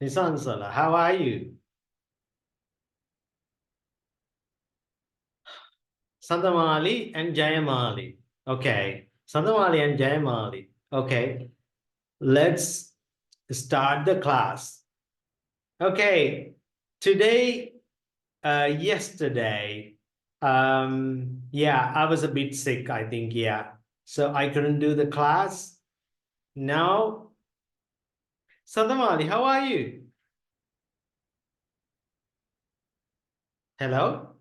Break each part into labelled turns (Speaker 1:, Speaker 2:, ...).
Speaker 1: Nisansala, how are you? Sandamali and Jayamali. Okay. Sandamali and Jayamali. Okay. Let's start the class. Okay. Today, yesterday, yeah, I was a bit sick, I think, yeah. So I couldn't do the class. Now, Sandamali, how are you? Hello?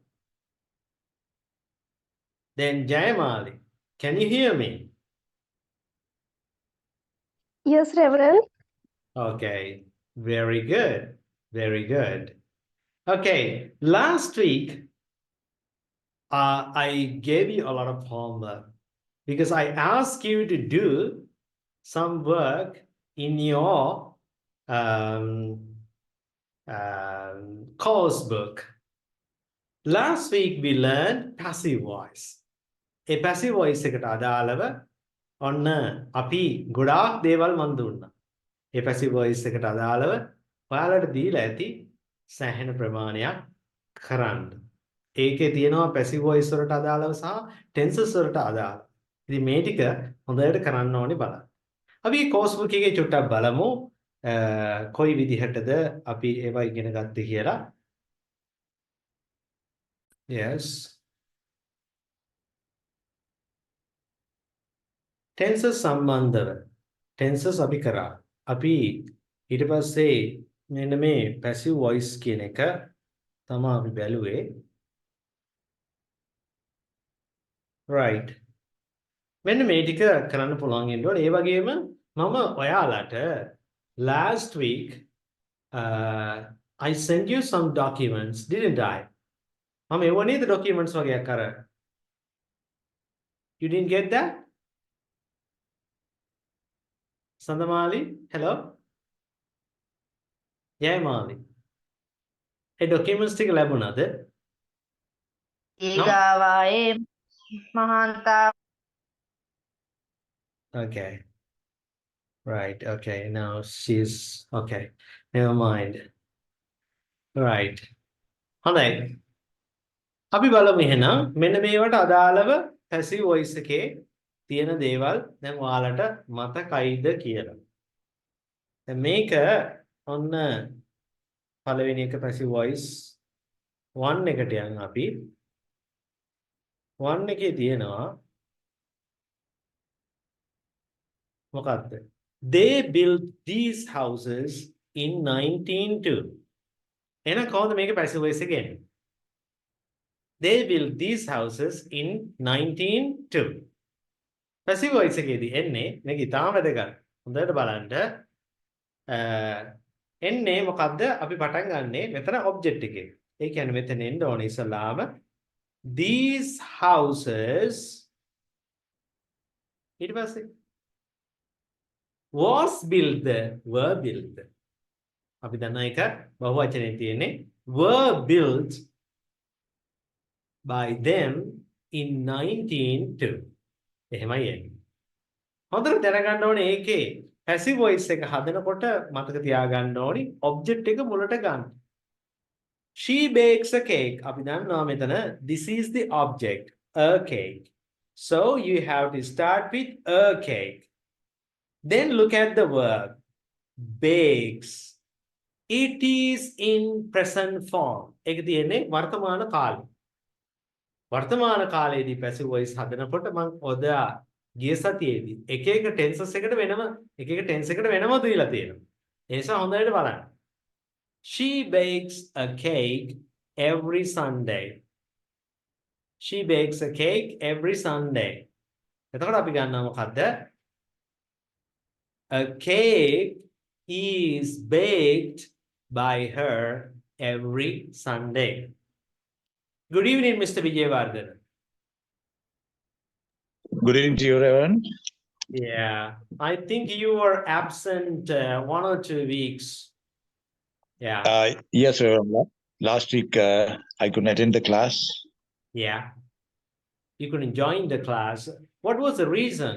Speaker 1: Then Jayamali, can you hear me?
Speaker 2: Yes, Reverend.
Speaker 1: Okay, very good. Very good. Okay, last week, I gave you a lot of homework because I asked you to do some work in your um, course book. Last week, we learned passive voice. A passive voice එකට අදාළව ඔන්න අපි ගොඩාක් දේවල් මන් දුන්නා. ඒ passive voice එකට අදාළව ඔයාලට දීලා ඇති සෑහෙන ප්‍රමාණයක් කරන්න. ඒකේ තියෙනවා passive voice වලට අදාළව සහ tenses වලට අදාළව. ඉතින් මේ ටික හොඳට කරන්න ඕනේ බලන්න. අපි course book එකේ චුට්ටක් බලමු කොයි විදිහටද අපි ඒවා ඉගෙන ගත්තේ කියලා. Yes. Tenses සම්බන්ධව tenses අපි කරා. අපි ඊට පස්සේ මෙන්න මේ passive voice කියන එක තමයි අපි බැලුවේ. Right. මෙන්න මේ ටික කරන්න පුළුවන් වෙන්න ඕනේ. ඒ වගේම මම ඔයාලට last week I sent you some documents, didn't I? මම ඒව නේද documents වගේක් අර. You didn't get that? Sandamali, hello? Jayamali. A documents ටික ලැබුණාද?
Speaker 3: ඊගාවායේ මහන්තා.
Speaker 1: Okay. Right. Okay. Now she's okay. Never mind. Right. හොඳයි. අපි බලමු එහෙනම් මෙන්න මේවට අදාළව passive voice එකේ තියෙන දේවල් දැන් ඔයාලට මතකයිද කියලා. දැන් මේක ඔන්න පළවෙනි එක passive voice 1 එකට යන් අපි 1 එකේ තියෙනවා මොකක්ද? They built these houses in 1902. එහෙනම් කොහොමද මේක passive voice එක එන්නේ? They built these houses in 1902. passive voice එකේදී එන්නේ මේක ඉතාම වැදගත්. හොඳට බලන්න. එන්නේ මොකද්ද? අපි පටන් ගන්නෙ මෙතන object එකේ. ඒ කියන්නේ මෙතන එන්න ඕනේ ඉස්සලාම these houses ඊට පස්සේ was built, were built. අපි දන්නා එක බහුවචනයේ තියෙන්නේ were built by them in 1902. එහෙමයි එන්නේ. හොඳට දැනගන්න ඕනේ ඒකේ passive voice එක හදනකොට මතක තියාගන්න ඕනි object එක මුලට ගන්න. She bakes a cake. අපි දන්නවා මෙතන this is the object, a cake. So you have to start with a cake. Then look at the verb bakes. It is in present form. ඒක තියෙන්නේ වර්තමාන කාලේ. වර්තමාන කාලයේදී passive voice හදනකොට මම ඔදා ගිය සතියේදී එක එක tenses එකට වෙනම එක එක tense එකට වෙනම දීලා තියෙනවා. ඒ නිසා හොඳට බලන්න. She bakes a cake every Sunday. She bakes a cake every Sunday. එතකොට අපි ගන්නවා මොකද්ද? A cake is baked by her every Sunday. Good evening, Mr. Vijayawardhan.
Speaker 4: Good evening to you, Reverend.
Speaker 1: Yeah, I think you were absent 1 or 2 weeks. Yeah.
Speaker 4: Yes, Reverend. Last week I couldn't attend the class.
Speaker 1: Yeah. You couldn't join the class. What was the reason?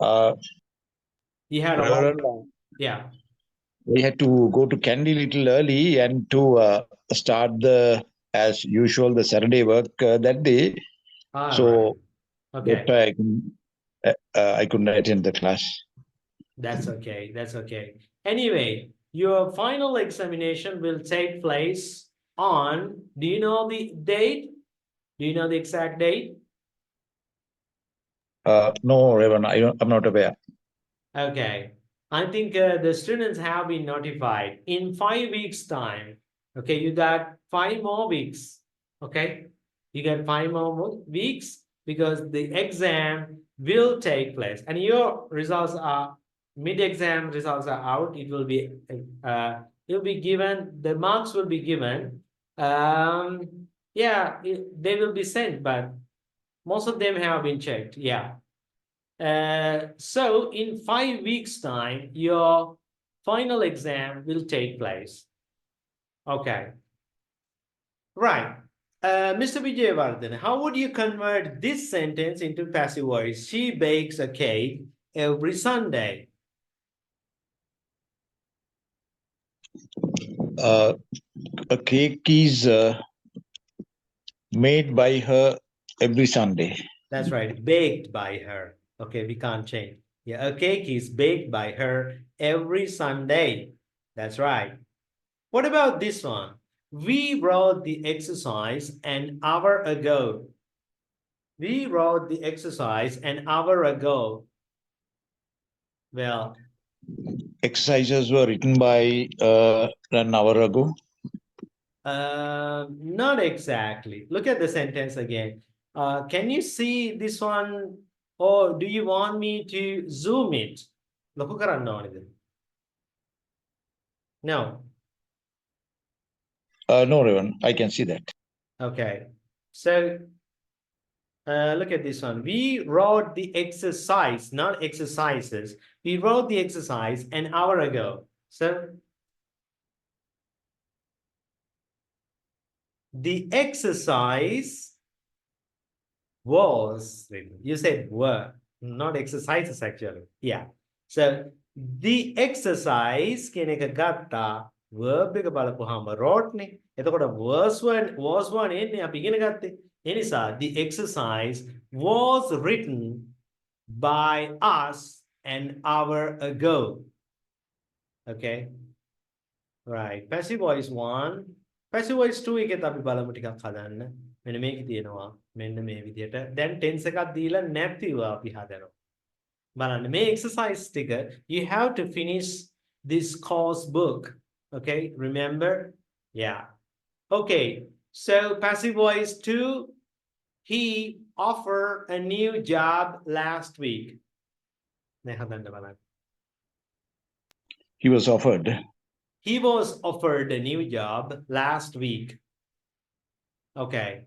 Speaker 4: Uh,
Speaker 1: You had a
Speaker 4: Reverend,
Speaker 1: lot. Yeah.
Speaker 4: we had to go to Candy little early and to start as usual, the Saturday work that day.
Speaker 1: All right.
Speaker 4: So
Speaker 1: Okay.
Speaker 4: that's why I couldn't attend the class.
Speaker 1: That's okay. That's okay. Anyway, your final examination will take place on, do you know the date? Do you know the exact date?
Speaker 4: No, Reverend, I'm not aware.
Speaker 1: Okay. I think the students have been notified in 5 weeks' time. Okay, you got 5 more weeks. Okay, you got 5 more weeks because the exam will take place, and your results are mid-exam results are out. It will be given. The marks will be given. Yeah, they will be sent, but most of them have been checked. Yeah. So in 5 weeks' time, your final exam will take place. Okay. Right. Mr. Vijayavardhan, how would you convert this sentence into passive voice? She bakes a cake every Sunday.
Speaker 4: A cake is made by her every Sunday.
Speaker 1: That's right, baked by her. Okay, we can't change. Yeah, a cake is baked by her every Sunday. That's right. What about this one? We wrote the exercise an hour ago. We wrote the exercise an hour ago. Well,
Speaker 4: Exercises were written by an hour ago.
Speaker 1: not exactly. Look at the sentence again. Can you see this one? Or do you want me to zoom it? Look around now. No.
Speaker 4: No, Reverend, I can see that.
Speaker 1: Okay. So look at this one. We wrote the exercise, not exercises. We wrote the exercise an hour ago. So the exercise was written. You said were, not exercises actually. Yeah. So the exercise කියන එක ගත්තා verb එක බලපුවාම wrote නේ. එතකොට was one එන්නේ අපි ඉගෙන ගත්තේ. ඒ නිසා the exercise was written by us an hour ago. Okay. Right. Passive voice 1. Passive voice 2 එකත් අපි බලමු ටිකක් හදන්න. මෙන්න මේක තියෙනවා. මෙන්න මේ විදිහට. දැන් tense එකක් දීලා නැතිව අපි හදනවා. බලන්න මේ exercise ටික you have to finish this course book. Okay? Remember? Yeah. Okay. So passive voice 2, he offered a new job last week. නේ හදන්න බලන්න.
Speaker 4: He was offered.
Speaker 1: He was offered a new job last week. Okay.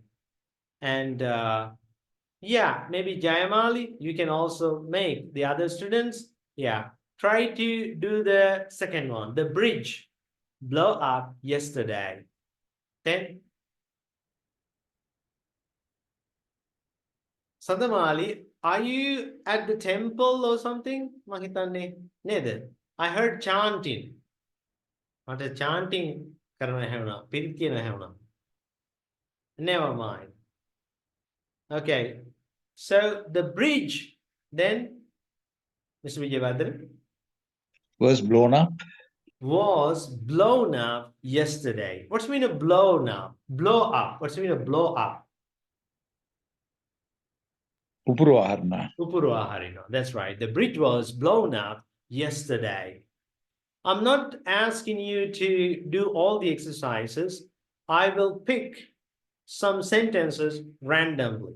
Speaker 1: And yeah, maybe Jayamali, you can also make the other students. Yeah. Try to do the second one. The bridge blow up yesterday. Then Sadamali, are you at the temple or something? Mahitane neda. I heard chanting. What a chanting karana hevna. Pirikina hevna. Never mind. Okay. So the bridge, then, Mr. Vijayavardhan,
Speaker 4: Was blown up.
Speaker 1: was blown up yesterday. What's the meaning of blown up? Blow up. What's the meaning of blow up?
Speaker 4: Upuruaharna.
Speaker 1: Upuruaharino. That's right. The bridge was blown up yesterday. I'm not asking you to do all the exercises. I will pick some sentences randomly.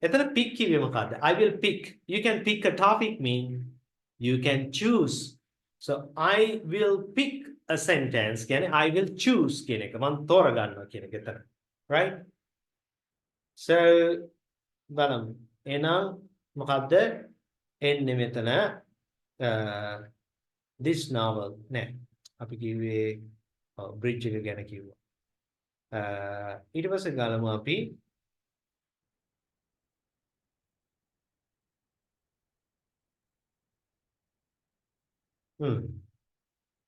Speaker 1: එතන pick කිව්වේ මොකද්ද? I will pick. You can pick a topic mean you can choose. So I will pick a sentence කියන්නේ I will choose කියන එක මම තෝරගන්නවා කියන එක එතන. Right? So බලමු. එහෙනම් මොකද්ද? එන්නේ මෙතන this novel නෑ. අපි කිව්වේ bridge එක ගැන කිව්වා. ඊට පස්සේ ගලමු අපි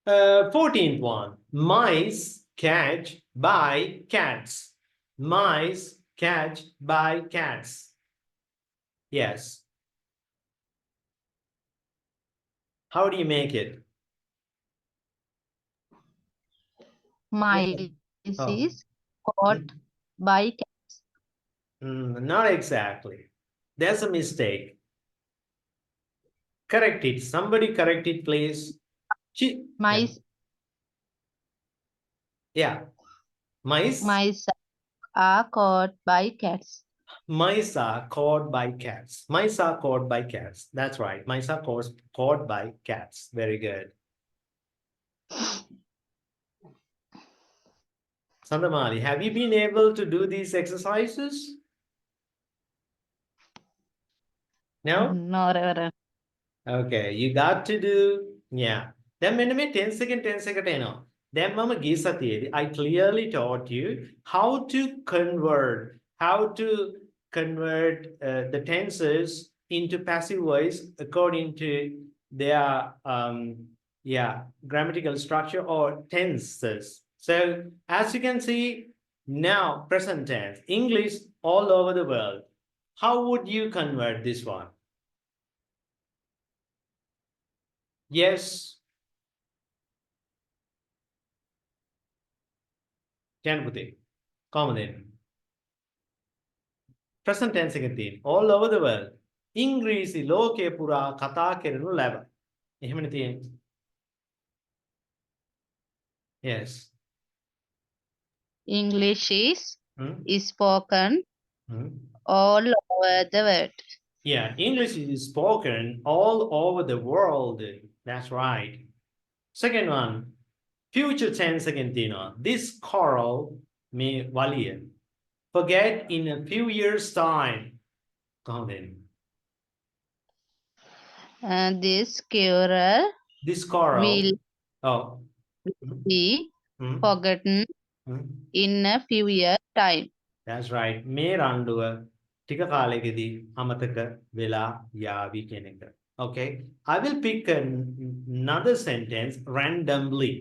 Speaker 1: 14th one. Mice catch by cats. Mice catch by cats. Yes. How do you make it?
Speaker 3: Mice
Speaker 1: Oh.
Speaker 3: is caught by cats.
Speaker 1: Not exactly. There's a mistake. Correct it. Somebody correct it, please.
Speaker 3: Mice,
Speaker 1: Yeah. Mice.
Speaker 3: mice are caught by cats.
Speaker 1: Mice are caught by cats. Mice are caught by cats. That's right. Mice are caught by cats. Very good. Sandamali, have you been able to do these exercises? No?
Speaker 3: No, Reverend.
Speaker 1: Okay, you got to do, yeah. Then when I 10 second, 10 second, then mama I clearly taught you how to convert the tenses into passive voice according to their grammatical structure or tenses. So as you can see now, present tense, English all over the world. How would you convert this one? Yes. Janpati. Common. Present tense again. All over the world. ඉංග්‍රීසි ලෝකයේ පුරා කතා කරනු ලැබ. එහෙමනේ තියෙන්නේ. Yes.
Speaker 3: English is
Speaker 1: Hmm?
Speaker 3: spoken
Speaker 1: Hmm?
Speaker 3: all over the world.
Speaker 1: Yeah, English is spoken all over the world. That's right. Second one, future tense again, Tina. This coral may valia. Forget in a few years' time. Come in.
Speaker 3: This squirrel
Speaker 1: This coral.
Speaker 3: will
Speaker 1: Oh.
Speaker 3: be
Speaker 1: Hmm?
Speaker 3: forgotten
Speaker 1: Hmm?
Speaker 3: in a few years' time.
Speaker 1: That's right. මේ රණ්ඩුව ටික කාලෙකදී අමතක වෙලා යාවි කියන එක. Okay. I will pick another sentence randomly.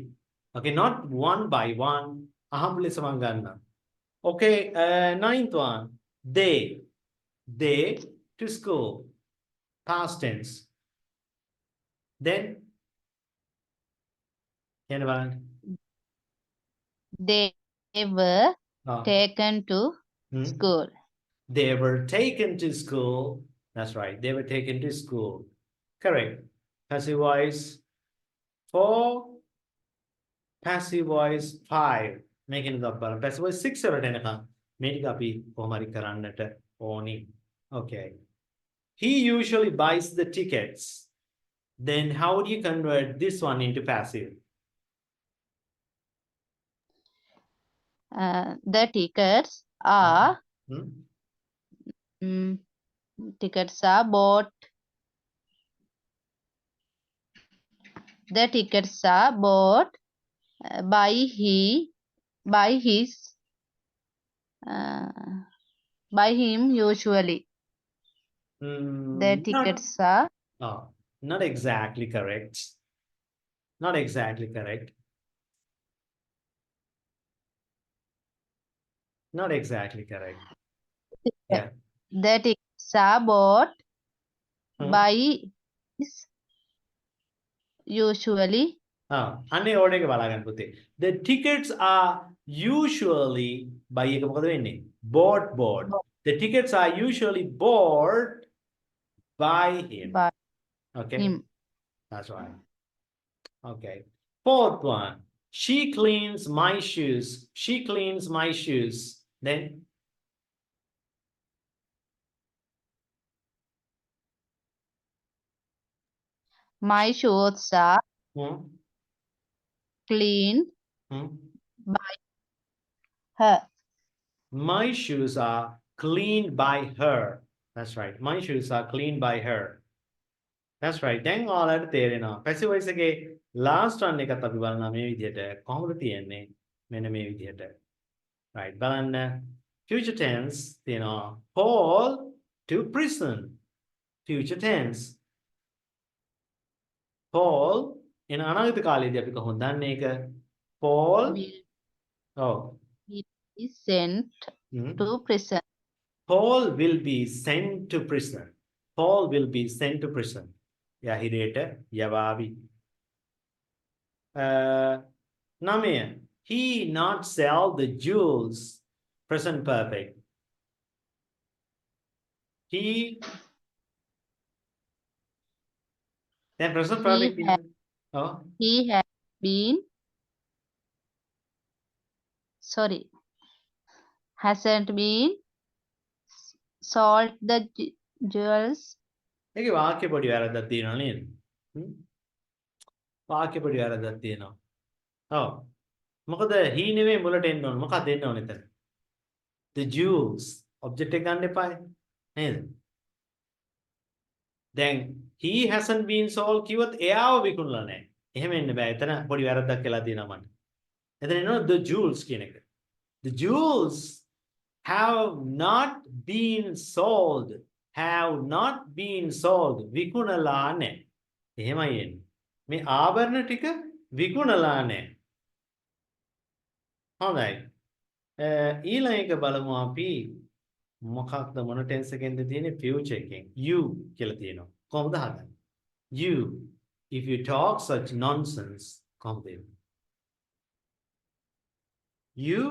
Speaker 1: Okay, not one by one. අහඹ ලෙස මම ගන්නවා. Okay, ninth one. They to school. Past tense. Then කියන බලන්න.
Speaker 3: They were
Speaker 1: Ah.
Speaker 3: taken to school.
Speaker 1: They were taken to school. That's right. They were taken to school. Correct. Passive voice 4. Passive voice 5. Making it up. Passive voice 6 or 10. Make copy. Okay. He usually buys the tickets. Then how do you convert this one into passive?
Speaker 3: The tickets are tickets are bought. The tickets are bought by him usually. The tickets are
Speaker 1: not exactly correct. Not exactly correct. Not exactly correct. Yeah.
Speaker 3: The tickets are bought by his usually.
Speaker 1: අනේ ඕඩ එක බලාගන්න පුතේ. The tickets are usually by එක මොකද වෙන්නේ? Bought. The tickets are usually bought by him.
Speaker 3: By
Speaker 1: okay.
Speaker 3: him.
Speaker 1: That's right. Okay. Fourth one. She cleans my shoes. She cleans my shoes. Then
Speaker 3: My shoes are cleaned by her.
Speaker 1: My shoes are cleaned by her. That's right. My shoes are cleaned by her. That's right. දැන් ඔයාලට තේරෙනවා. passive voice එකේ last one එකත් අපි බලනවා මේ විදිහට. කොහොමද තියෙන්නේ? මෙන්න මේ විදිහට. Right. බලන්න. Future tense තියෙනවා. Paul to prison. Future tense. Paul එන අනාගත කාලයේදී අපි කොහොමද දන්නේ ඒක? Paul
Speaker 3: will be sent to prison.
Speaker 1: Paul will be sent to prison. Paul will be sent to prison. යහිරේට යවාවි. 9. He not sell the jewels. Present perfect. He then present perfect.
Speaker 3: He has been hasn't been sold the jewels.
Speaker 1: ඒකේ වාක්‍ය පොඩි වැරද්දක් තියෙනවා නේද? වාක්‍ය පොඩි වැරද්දක් තියෙනවා. ඔව්. මොකද he නෙමෙයි මුලට එන්න ඕන. මොකක්ද එන්න ඕනේ එතන? The jewels. object එක ගන්න එපායි. නේද? දැන් he hasn't been sold කිව්වොත් එයාව විකුණලා නැහැ. එහෙම එන්න බෑ. එතන පොඩි වැරද්දක් වෙලා තියෙනවා මට. එතන එනවා the jewels කියන එක. The jewels have not been sold. Have not been sold. විකුණලා නැහැ. එහෙමයි එන්නේ. මේ ආභරණ ටික විකුණලා නැහැ. හොඳයි. ඊළඟ එක බලමු අපි මොකක්ද මොන ටෙන්ස් එකෙන්ද තියෙන්නේ future එකෙන් you කියලා තියෙනවා. කොහොමද හදන්නේ? You if you talk such nonsense කොහොමද? You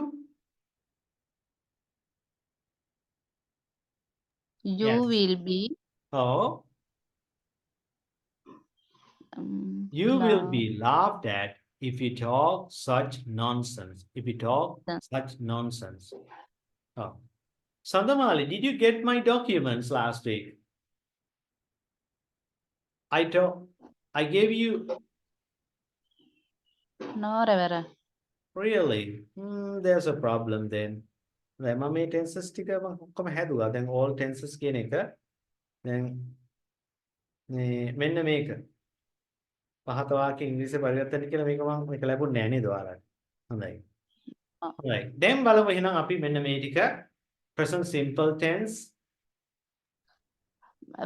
Speaker 3: You
Speaker 1: Yes.
Speaker 3: will be
Speaker 1: Oh, you will be laughed at if you talk such nonsense. If you talk such nonsense. Oh. Sandamali, did you get my documents last week? I gave you.
Speaker 3: No, Reverend.
Speaker 1: Really? There's a problem then. දැන් මම මේ tenses ටික මම ඔක්කොම හැදුවා. දැන් all tenses කියන එක දැන් මේ මෙන්න මේක. පහත වාක්‍ය ඉංග්‍රීසි පරිවර්තන කියලා මේක ලැබුණේ නැහැ නේද ඔයාලට? හොඳයි. හොඳයි. දැන් බලමු එහෙනම් අපි මෙන්න මේ ටික present simple tense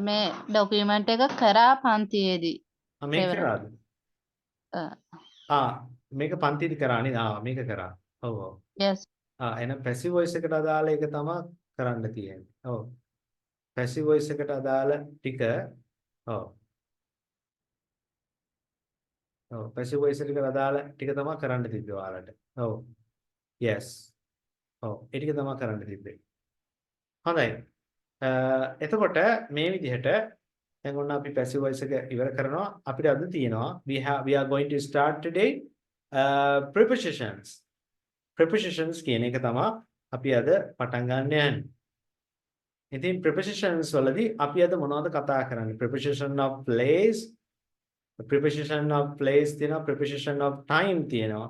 Speaker 3: මේ ડોකියුමන්ට් එක කරා පන්තියේදී.
Speaker 1: මේක කරාද? මේක පන්තියේදී කරා නේද? මේක කරා. ඔව් ඔව්.
Speaker 3: Yes.
Speaker 1: එහෙනම් passive voice එකට අදාළ එක තමයි කරන්න තියෙන්නේ. ඔව්. passive voice එකට අදාළ ටික ඔව්. ඔව් passive voice එකට අදාළ ටික තමයි කරන්න තිබ්බේ ඔයාලට. ඔව්. Yes. ඔව්. ඒ ටික තමයි කරන්න තිබ්බේ. හොඳයි. එතකොට මේ විදිහට දැන් ඔන්න අපි passive voice එක ඉවර කරනවා. අපිට අද තියෙනවා we are going to start today prepositions. prepositions කියන එක තමයි අපි අද පටන් ගන්න යන්නේ. ඉතින් prepositions වලදී අපි අද මොනවද කතා කරන්නේ? preposition of place, preposition of place තියෙනවා, preposition of time තියෙනවා.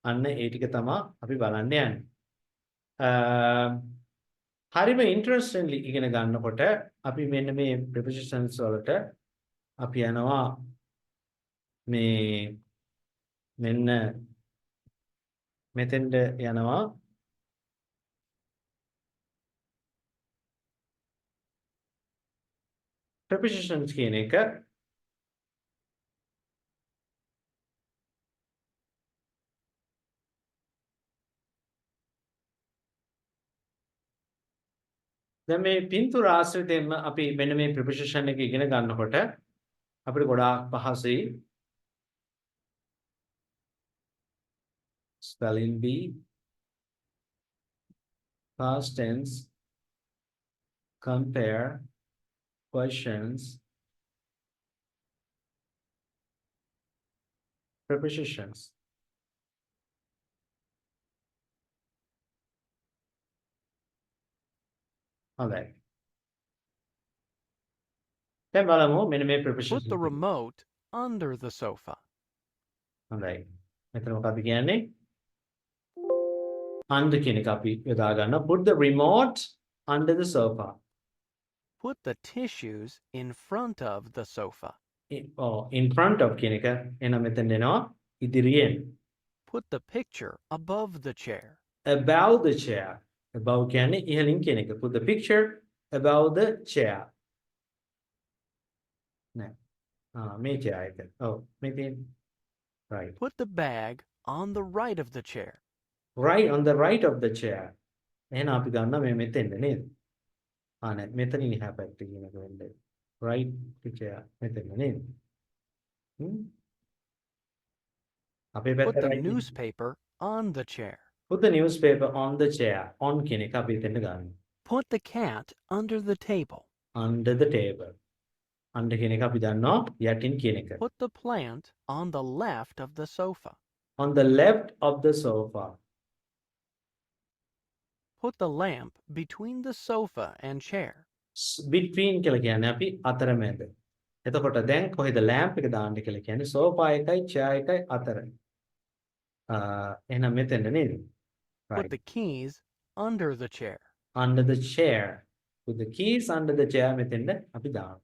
Speaker 1: අන්න ඒ ටික තමයි අපි බලන්න යන්නේ. හරිම ඉන්ටරෙස්ටින්ලි ඉගෙන ගන්නකොට අපි මෙන්න මේ prepositions වලට අපි යනවා මේ මෙන්න මෙතෙන්ද යනවා prepositions කියන එක දැන් මේ පින්තූර ආශ්‍රිතයෙන්ම අපි මෙන්න මේ preposition එක ඉගෙන ගන්නකොට අපිට ගොඩාක් පහසුයි spelling bee past tense compare questions prepositions හොඳයි දැන් බලමු මෙන්න මේ prepositions
Speaker 5: Put the remote under the sofa.
Speaker 1: හොඳයි මෙතන මොකක්ද කියන්නේ under කියන එක අපි යොදා ගන්න put the remote under the sofa
Speaker 5: Put the tissues in front of the sofa.
Speaker 1: in front of කියන එක එන මෙතන එනවා ඉදිරියෙන්
Speaker 5: Put the picture above the chair.
Speaker 1: above the chair above කියන්නේ ඉහළින් කියන එක put the picture above the chair නෑ මේ chair එක ඔව් මේ තියෙන්නේ Right.
Speaker 5: Put the bag on the right of the chair.
Speaker 1: Right on the right of the chair. එහෙනම් අපි ගන්නවා මේ මෙතෙන්ද නේද? නෑ මෙතනින් එහා පැත්තේ කියනක වෙන්නේ. Right the chair මෙතෙන්ද නේද? හ්ම්. අපේ
Speaker 5: Put
Speaker 1: පැත්ත
Speaker 5: the
Speaker 1: right නේ.
Speaker 5: newspaper on the chair.
Speaker 1: Put the newspaper on the chair. On කියන එක අපි එතෙන්ද ගන්නවා.
Speaker 5: Put the cat under the table.
Speaker 1: Under the table. Under කියන එක අපි දන්නවා යටින් කියන එක.
Speaker 5: Put the plant on the left of the sofa.
Speaker 1: On the left of the sofa.
Speaker 5: Put the lamp between the sofa and chair.
Speaker 1: Between කියලා කියන්නේ අපි අතරමැද. එතකොට දැන් කොහෙද lamp එක දාන්න කියලා කියන්නේ sofa එකයි chair එකයි අතර. එහෙනම් මෙතෙන්ද නේද?
Speaker 5: Put
Speaker 1: Right.
Speaker 5: the keys under the chair.
Speaker 1: Under the chair. Put the keys under the chair මෙතෙන්ද අපි දානවා.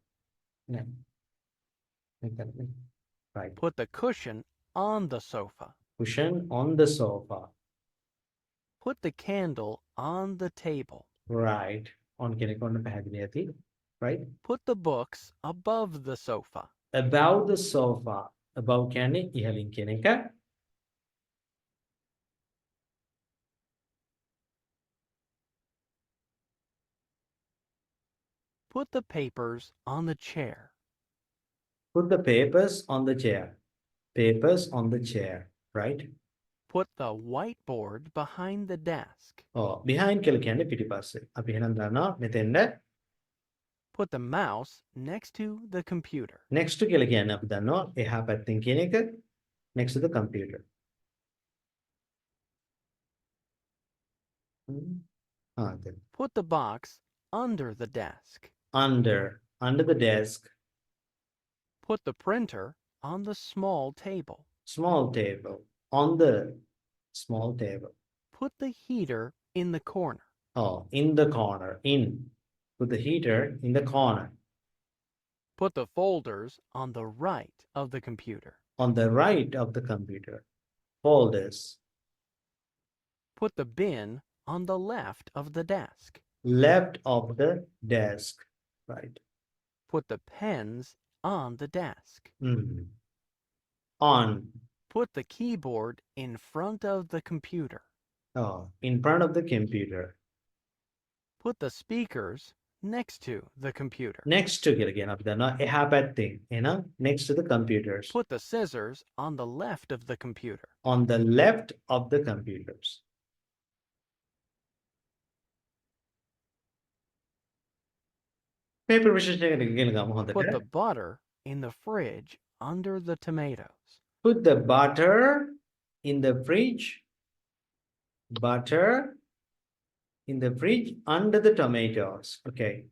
Speaker 1: නෑ. මෙතන. Right.
Speaker 5: Put the cushion on the sofa.
Speaker 1: Cushion on the sofa.
Speaker 5: Put the candle on the table.
Speaker 1: Right. On කියන එක ඔන්න පැහැදිලි ඇති. Right.
Speaker 5: Put the books above the sofa.
Speaker 1: Above the sofa. Above කියන්නේ ඉහළින් කියන එක.
Speaker 5: Put the papers on the chair.
Speaker 1: Put the papers on the chair. Papers on the chair. Right.
Speaker 5: Put the whiteboard behind the desk.
Speaker 1: Behind කියලා කියන්නේ පිටිපස්සේ. අපි එහෙනම් දන්නවා මෙතෙන්ද
Speaker 5: Put the mouse next to the computer.
Speaker 1: next to කියලා කියන්නේ අපි දන්නවා එහා පැත්තෙන් කියන එක next to the computer. then
Speaker 5: Put the box under the desk.
Speaker 1: under the desk.
Speaker 5: Put the printer on the small table.
Speaker 1: Small table. On the small table.
Speaker 5: Put the heater in the corner.
Speaker 1: In the corner. Put the heater in the corner.
Speaker 5: Put the folders on the right of the computer.
Speaker 1: On the right of the computer. Folders.
Speaker 5: Put the bin on the left of the desk.
Speaker 1: Left of the desk. Right.
Speaker 5: Put the pens on the desk.
Speaker 1: On.
Speaker 5: Put the keyboard in front of the computer.
Speaker 1: In front of the computer.
Speaker 5: Put the speakers next to the computer.
Speaker 1: Next to කියලා කියන අපි දන්නවා එහා පැත්තෙන්. එහෙනම් next to the computers.
Speaker 5: Put the scissors on the left of the computer.
Speaker 1: On the left of the computers. Paper විශේෂණයකට ගෙන ගමු
Speaker 5: Put the
Speaker 1: හොඳට.
Speaker 5: butter in the fridge under the tomatoes.
Speaker 1: Put the butter in the fridge. Butter in the fridge under the tomatoes. Okay.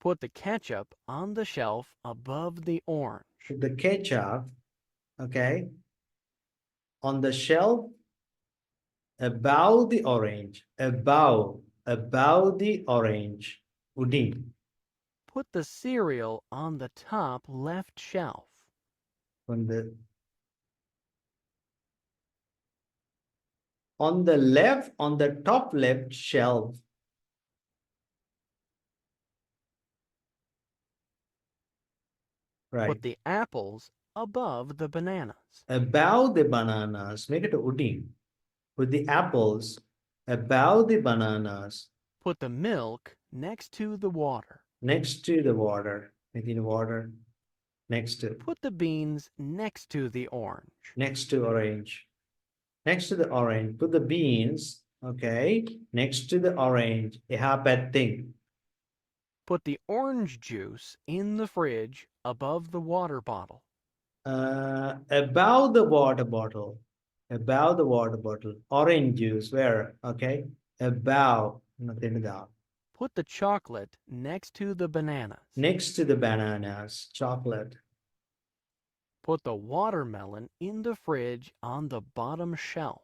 Speaker 5: Put the ketchup on the shelf above the orange.
Speaker 1: Put the ketchup, okay, on the shelf above the orange. Above the orange. Udin.
Speaker 5: Put the cereal on the top left shelf.
Speaker 1: On the top left shelf. Right.
Speaker 5: Put the apples above the bananas.
Speaker 1: Above the bananas. Make it udin. Put the apples above the bananas.
Speaker 5: Put the milk next to the water.
Speaker 1: Next to the water. Within water. Next to.
Speaker 5: Put the beans next to the orange.
Speaker 1: Next to orange. Next to the orange. Put the beans. Okay. Next to the orange. එහා පැත්තෙන්.
Speaker 5: Put the orange juice in the fridge above the water bottle.
Speaker 1: Above the water bottle. Above the water bottle. Orange juice. Where? Okay. Above. Nothing down.
Speaker 5: Put the chocolate next to the bananas.
Speaker 1: Next to the bananas. Chocolate.
Speaker 5: Put the watermelon in the fridge on the bottom shelf.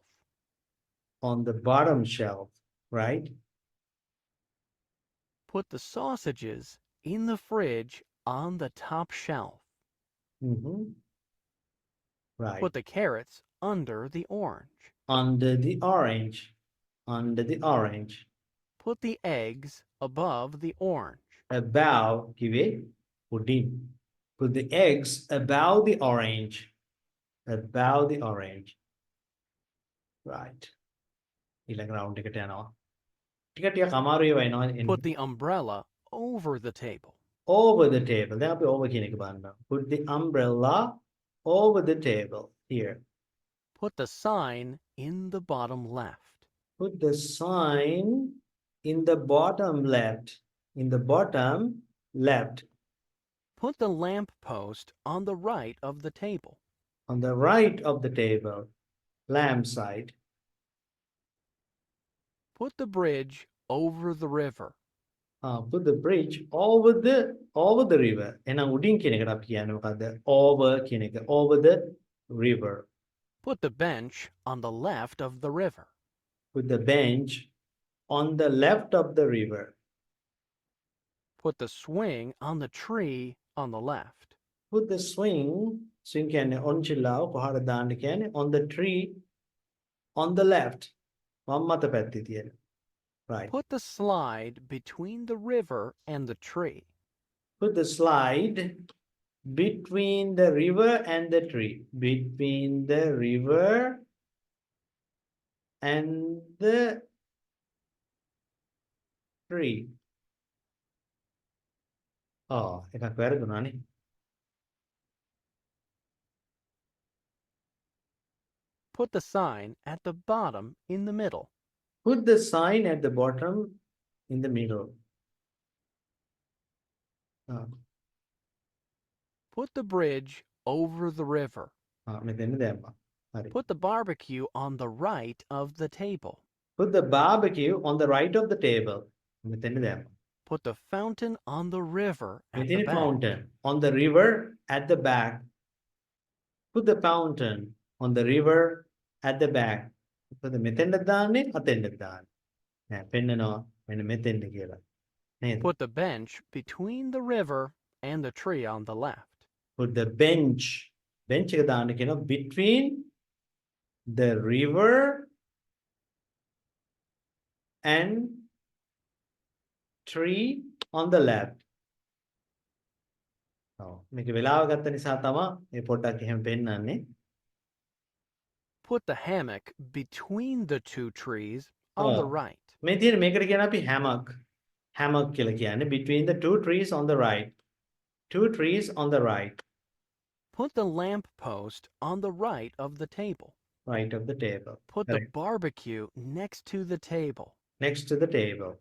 Speaker 1: On the bottom shelf. Right?
Speaker 5: Put the sausages in the fridge on the top shelf.
Speaker 1: Right.
Speaker 5: Put the carrots under the orange.
Speaker 1: Under the orange. Under the orange.
Speaker 5: Put the eggs above the orange.
Speaker 1: Above. Give it. Pudding. Put the eggs above the orange. Above the orange. Right. ඊළඟ round එකට යනවා. ටික අමාරුයි වෙනවා එන්නේ.
Speaker 5: Put the umbrella over the table.
Speaker 1: Over the table. දැන් අපි over කියන එක බලන්න. Put the umbrella over the table. Here.
Speaker 5: Put the sign in the bottom left.
Speaker 1: Put the sign in the bottom left. In the bottom left.
Speaker 5: Put the lamp post on the right of the table.
Speaker 1: On the right of the table. Lamp side.
Speaker 5: Put the bridge over the river.
Speaker 1: Put the bridge over the river. එහෙනම් උඩින් කියන එකට අපි කියන්නේ මොකද්ද? Over කියන එක. Over the river.
Speaker 5: Put the bench on the left of the river.
Speaker 1: Put the bench on the left of the river.
Speaker 5: Put the swing on the tree on the left.
Speaker 1: Put the swing කියන්නේ ඔන්චිලාව කොහාට දාන්න කියන්නේ on the tree on the left. වම් මත පැත්තේ තියෙන. Right.
Speaker 5: Put the slide between the river and the tree.
Speaker 1: Put the slide between the river and the tree. Between the river and the tree. එකක් වැරදුනානේ.
Speaker 5: Put the sign at the bottom in the middle.
Speaker 1: Put the sign at the bottom in the middle.
Speaker 5: Put the bridge over the river.
Speaker 1: මෙතන දැම්මා. හරි.
Speaker 5: Put the barbecue on the right of the table.
Speaker 1: Put the barbecue on the right of the table. මෙතන දැම්මා.
Speaker 5: Put the fountain on the river at the
Speaker 1: Within
Speaker 5: back.
Speaker 1: fountain on the river at the back. Put the fountain on the river at the back. Put the මෙතෙන්ද දාන්නේ අතෙන්ද දාන්නේ. නෑ පෙන්නනවා මෙන්න මෙතෙන්ද කියලා. නේද?
Speaker 5: Put the bench between the river and the tree on the left.
Speaker 1: Put the bench. Bench එක දාන්න කියනවා between the river and tree on the left. මේක වෙලාව ගත්ත නිසා තමයි මේ පොඩ්ඩක් එහෙම පෙන්නන්නේ.
Speaker 5: Put the hammock between the two trees on the right.
Speaker 1: මේ තියෙන මේකට කියන අපි hammock. Hammock කියලා කියන්නේ between the two trees on the right. Two trees on the right.
Speaker 5: Put the lamp post on the right of the table.
Speaker 1: Right of the table.
Speaker 5: Put
Speaker 1: Correct.
Speaker 5: the barbecue next to the table.
Speaker 1: Next to the table.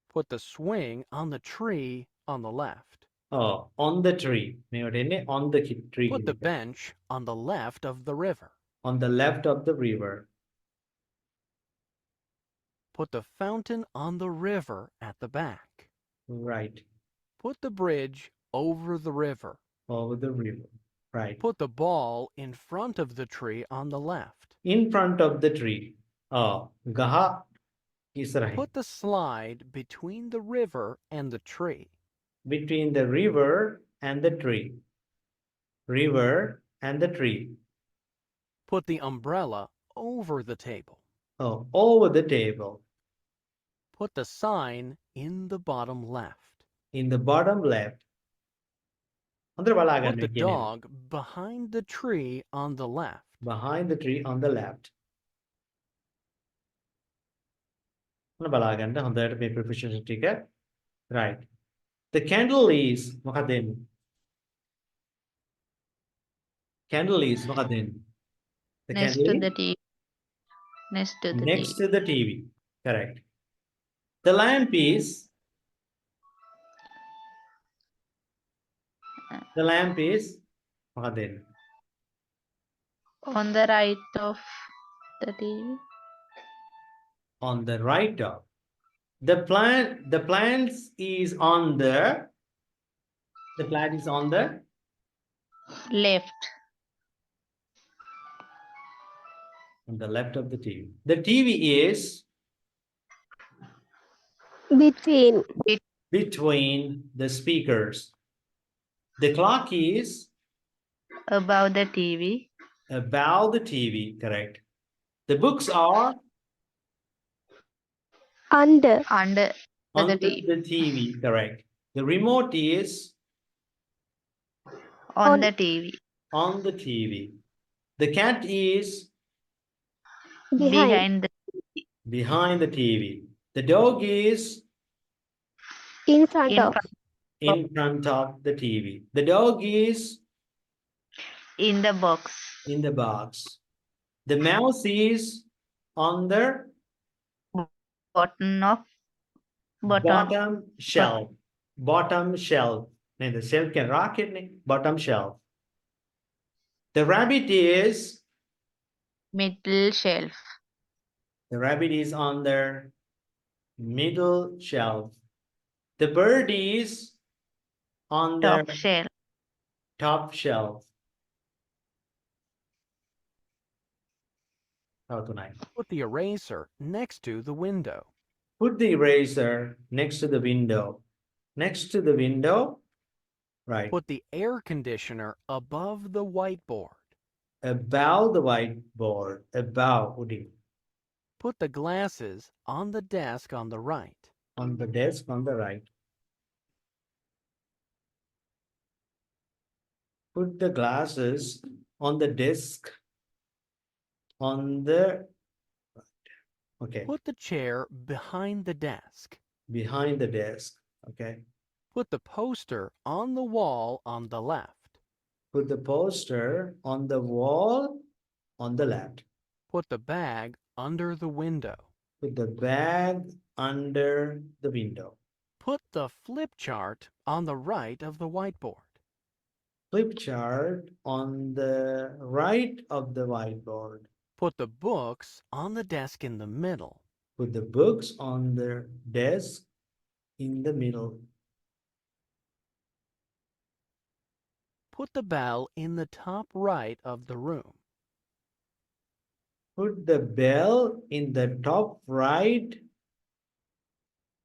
Speaker 5: Put the swing on the tree on the left.
Speaker 1: On the tree. මේවට එන්නේ on the tree.
Speaker 5: Put the bench on the left of the river.
Speaker 1: On the left of the river.
Speaker 5: Put the fountain on the river at the back.
Speaker 1: Right.
Speaker 5: Put the bridge over the river.
Speaker 1: Over the river. Right.
Speaker 5: Put the ball in front of the tree on the left.
Speaker 1: In front of the tree. ගහ ඉස්සරහින්.
Speaker 5: Put the slide between the river and the tree.
Speaker 1: Between the river and the tree. River and the tree.
Speaker 5: Put the umbrella over the table.
Speaker 1: Over the table.
Speaker 5: Put the sign in the bottom left.
Speaker 1: In the bottom left. හොඳට බලා
Speaker 5: Put
Speaker 1: ගන්න
Speaker 5: the
Speaker 1: කියන්නේ.
Speaker 5: dog behind the tree on the left.
Speaker 1: Behind the tree on the left. හොඳ බලා ගන්න හොඳට මේ prepositions ටික. Right. The candle is මොකක්ද එන්නේ? Candle is මොකක්ද එන්නේ? The
Speaker 3: Next
Speaker 1: candle
Speaker 3: to
Speaker 1: is
Speaker 3: the TV. Next to the
Speaker 1: next
Speaker 3: TV.
Speaker 1: to the TV. Correct. The lamp is මොකක්ද එන්නේ?
Speaker 3: On the right of the TV.
Speaker 1: On the right of. The plant is on the plant is on the
Speaker 3: Left.
Speaker 1: left of the TV. The TV is
Speaker 2: Between.
Speaker 1: between the speakers. The clock is
Speaker 3: Above the TV.
Speaker 1: above the TV, correct. The books are
Speaker 2: Under.
Speaker 3: Under
Speaker 1: under
Speaker 3: the TV.
Speaker 1: the TV, correct. The remote is
Speaker 3: On
Speaker 2: On-
Speaker 3: the TV.
Speaker 1: on the TV. The cat is
Speaker 2: behind,
Speaker 3: behind
Speaker 1: behind the
Speaker 3: the
Speaker 1: TV. The dog is
Speaker 2: in front
Speaker 3: in
Speaker 2: of,
Speaker 3: front
Speaker 1: in front of the TV. The dog is
Speaker 3: in the box
Speaker 1: in the box. The mouse is on the
Speaker 3: bottom of bottom
Speaker 1: bottom shelf. Bottom shelf. And the shelf can rock it. Bottom shelf. The rabbit is
Speaker 3: middle shelf
Speaker 1: on the middle shelf. The bird is on
Speaker 3: top
Speaker 1: the
Speaker 3: shelf
Speaker 1: top shelf. How tonight?
Speaker 5: Put the eraser next to the window.
Speaker 1: Put the eraser next to the window. Next to the window. Right.
Speaker 5: Put the air conditioner above the whiteboard.
Speaker 1: Above the whiteboard. Above. Putting
Speaker 5: Put the glasses on the desk on the right.
Speaker 1: on the desk on the right. Put the glasses on the desk on the okay,
Speaker 5: Put the chair behind the desk.
Speaker 1: behind the desk. Okay.
Speaker 5: Put the poster on the wall on the left.
Speaker 1: Put the poster on the wall on the left.
Speaker 5: Put the bag under the window.
Speaker 1: Put the bag under the window.
Speaker 5: Put the flip chart on the right of the whiteboard.
Speaker 1: Flip chart on the right of the whiteboard.
Speaker 5: Put the books on the desk in the middle.
Speaker 1: Put the books on the desk in the middle.
Speaker 5: Put the bell in the top right of the room.
Speaker 1: Put the bell in the top right.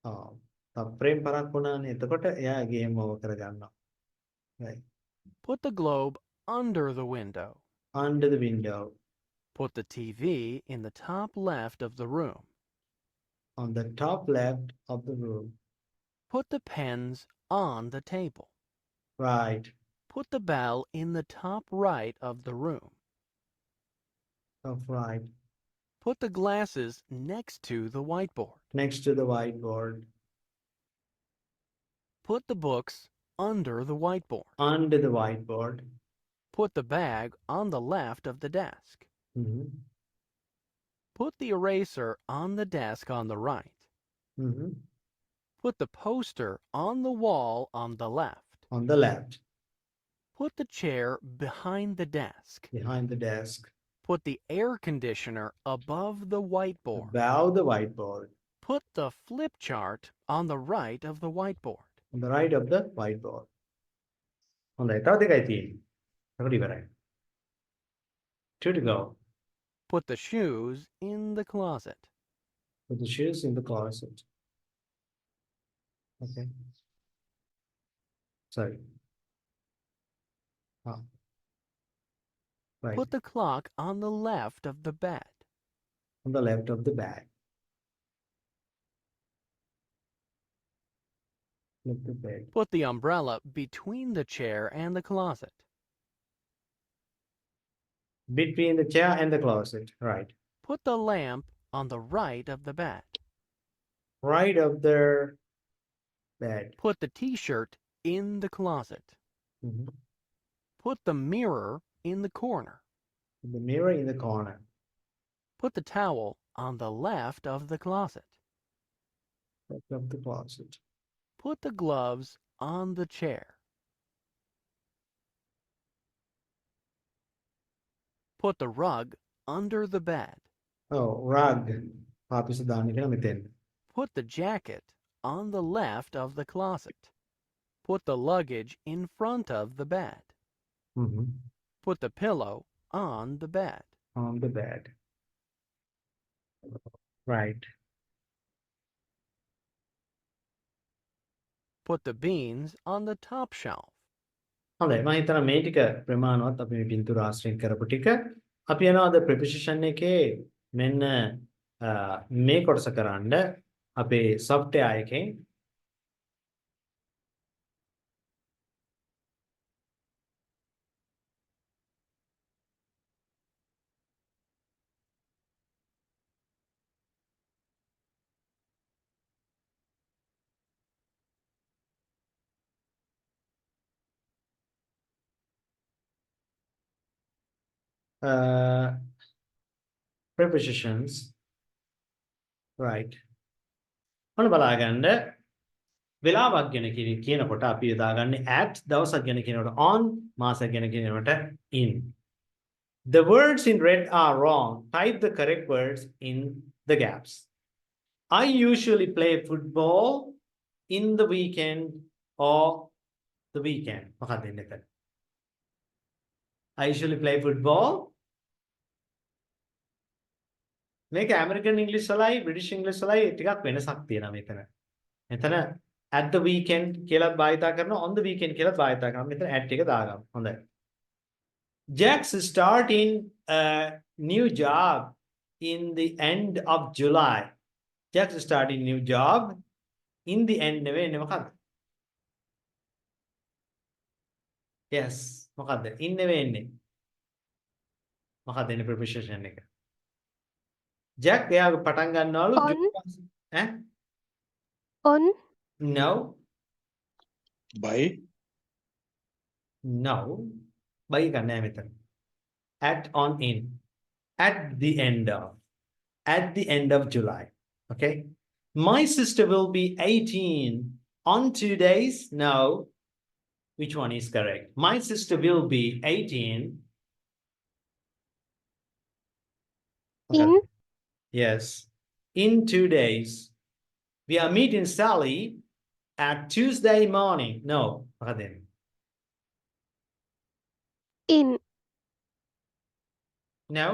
Speaker 1: තප්පරෙන් පරක් වුණානේ. එතකොට එයා game over කරගන්නවා. Right.
Speaker 5: Put the globe under the window.
Speaker 1: Under the window.
Speaker 5: Put the TV in the top left of the room.
Speaker 1: On the top left of the room.
Speaker 5: Put the pens on the table.
Speaker 1: Right.
Speaker 5: Put the bell in the top right of the room.
Speaker 1: Top right.
Speaker 5: Put the glasses next to the whiteboard.
Speaker 1: Next to the whiteboard.
Speaker 5: Put the books under the whiteboard.
Speaker 1: Under the whiteboard.
Speaker 5: Put the bag on the left of the desk.
Speaker 1: Mhm.
Speaker 5: Put the eraser on the desk on the right.
Speaker 1: Mhm.
Speaker 5: Put the poster on the wall on the left.
Speaker 1: On the left.
Speaker 5: Put the chair behind the desk.
Speaker 1: Behind the desk.
Speaker 5: Put the air conditioner above the whiteboard.
Speaker 1: Above the whiteboard.
Speaker 5: Put the flip chart on the right of the whiteboard.
Speaker 1: On the right of the whiteboard. හොඳයි. තව දෙකයි තියෙන්නේ. එතකොට ඉවරයි. Two to go.
Speaker 5: Put the shoes in the closet.
Speaker 1: Put the shoes in the closet. Okay. Sorry. Right.
Speaker 5: Put the clock on the left of the bed.
Speaker 1: On the left of the bag. Flip the bed.
Speaker 5: Put the umbrella between the chair and the closet.
Speaker 1: Between the chair and the closet. Right.
Speaker 5: Put the lamp on the right of the bed.
Speaker 1: Right of the bed.
Speaker 5: Put the t-shirt in the closet.
Speaker 1: Mhm.
Speaker 5: Put the mirror in the corner.
Speaker 1: The mirror in the corner.
Speaker 5: Put the towel on the left of the closet.
Speaker 1: Left of the closet.
Speaker 5: Put the gloves on the chair. Put the rug under the bed.
Speaker 1: Oh, rug. පාපිස දාන්න කියලා මෙතෙන්.
Speaker 5: Put the jacket on the left of the closet. Put the luggage in front of the bed.
Speaker 1: Mhm.
Speaker 5: Put the pillow on the bed.
Speaker 1: On the bed. Right.
Speaker 5: Put the beans on the top shelf.
Speaker 1: හොඳයි මම හිතනවා මේ ටික ප්‍රමාණවත් අපි මේ පින්තූර ආශ්‍රයෙන් කරපු ටික. අපි යනවා අද ප්‍රෙපොසිෂන් එකේ මෙන්න මේ කොටස කරන්න අපේ software එකෙන් prepositions. Right. ඔන්න බලා ගන්න. වෙලාවක් ගැන කියනකොට අපි යොදාගන්නේ at, දවසක් ගැන කියනකොට on, මාසයක් ගැන කියනකොට in. The words in red are wrong. Type the correct words in the gaps. I usually play football in the weekend or the weekend. මොකක්ද එන්නේ එතන? I usually play football. මේක American English වලයි British English වලයි ටිකක් වෙනසක් තියෙනවා මෙතන. මෙතන at the weekend කියලා භාවිතා කරනවා, on the weekend කියලා භාවිතා කරනවා. මෙතන at එක දාගන්න. හොඳයි. Jack's starting a new job in the end of July. Jack's starting new job in the end නෙවෙයි එන්නේ මොකද්ද? Yes. මොකද්ද? in නෙවෙයි එන්නේ. මොකද්ද එන්නේ preposition එක? Jack එයා පටන් ගන්නවලු
Speaker 2: On.
Speaker 1: ඈ?
Speaker 2: On.
Speaker 1: No.
Speaker 4: By
Speaker 1: No. By එක නෑ මෙතන. At, on, in. At the end of. At the end of July. Okay. My sister will be 18 on 2 days. No. Which one is correct? My sister will be 18. Okay.
Speaker 2: In.
Speaker 1: Yes. In 2 days. We are meeting Sally at Tuesday morning. No. Okay then.
Speaker 2: In.
Speaker 1: No.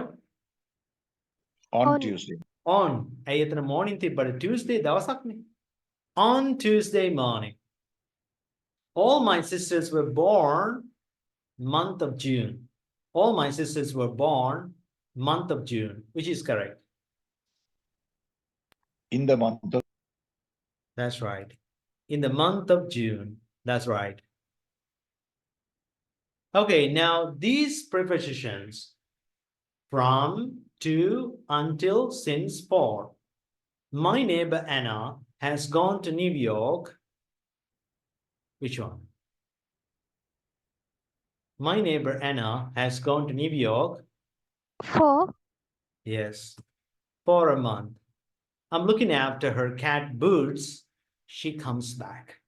Speaker 4: on
Speaker 2: On.
Speaker 4: Tuesday.
Speaker 1: On. ඇයි එතන morning තිබ්බට Tuesday දවසක්නේ. On Tuesday morning. All my sisters were born month of June. All my sisters were born month of June, which is correct.
Speaker 4: In the month of
Speaker 1: That's right. In the month of June. That's right. Okay, now these prepositions from, to, until, since, for. My neighbor Anna has gone to New York. Which one? My neighbor Anna has gone to New York.
Speaker 2: For.
Speaker 1: Yes, for a month. I'm looking after her cat Boots. She comes back.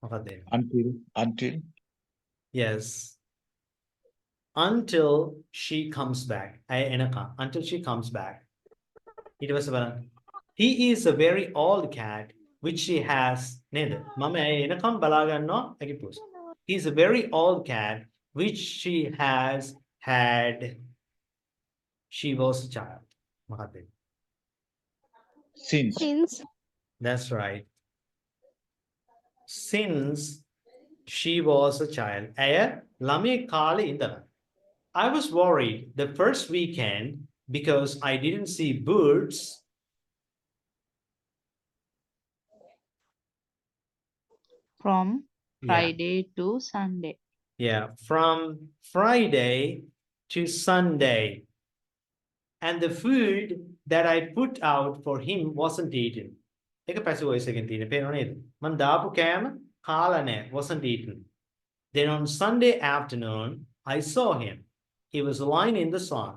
Speaker 1: මොකක්ද ඒ?
Speaker 4: until
Speaker 1: Yes. Until she comes back. Until she comes back. It was about. He is a very old cat which she has neither. මම එනකම් බලා ගන්නවා ඇගේ පුස්. He is a very old cat which she has had. She was a child. මොකක්ද ඒ?
Speaker 4: since
Speaker 2: Since.
Speaker 1: That's right. Since she was a child. ඇය ළමේ කාලේ ඉඳලා. I was worried the first weekend because I didn't see birds.
Speaker 3: From
Speaker 1: Yeah.
Speaker 3: Friday to Sunday.
Speaker 1: Yeah, from Friday to Sunday. And the food that I put out for him wasn't eaten. එක passive voice එකෙන් තියෙන පේනව නේද? මම දාපු කෑම කාලා නැහැ, wasn't eaten. Then on Sunday afternoon, I saw him. He was lying in the sun.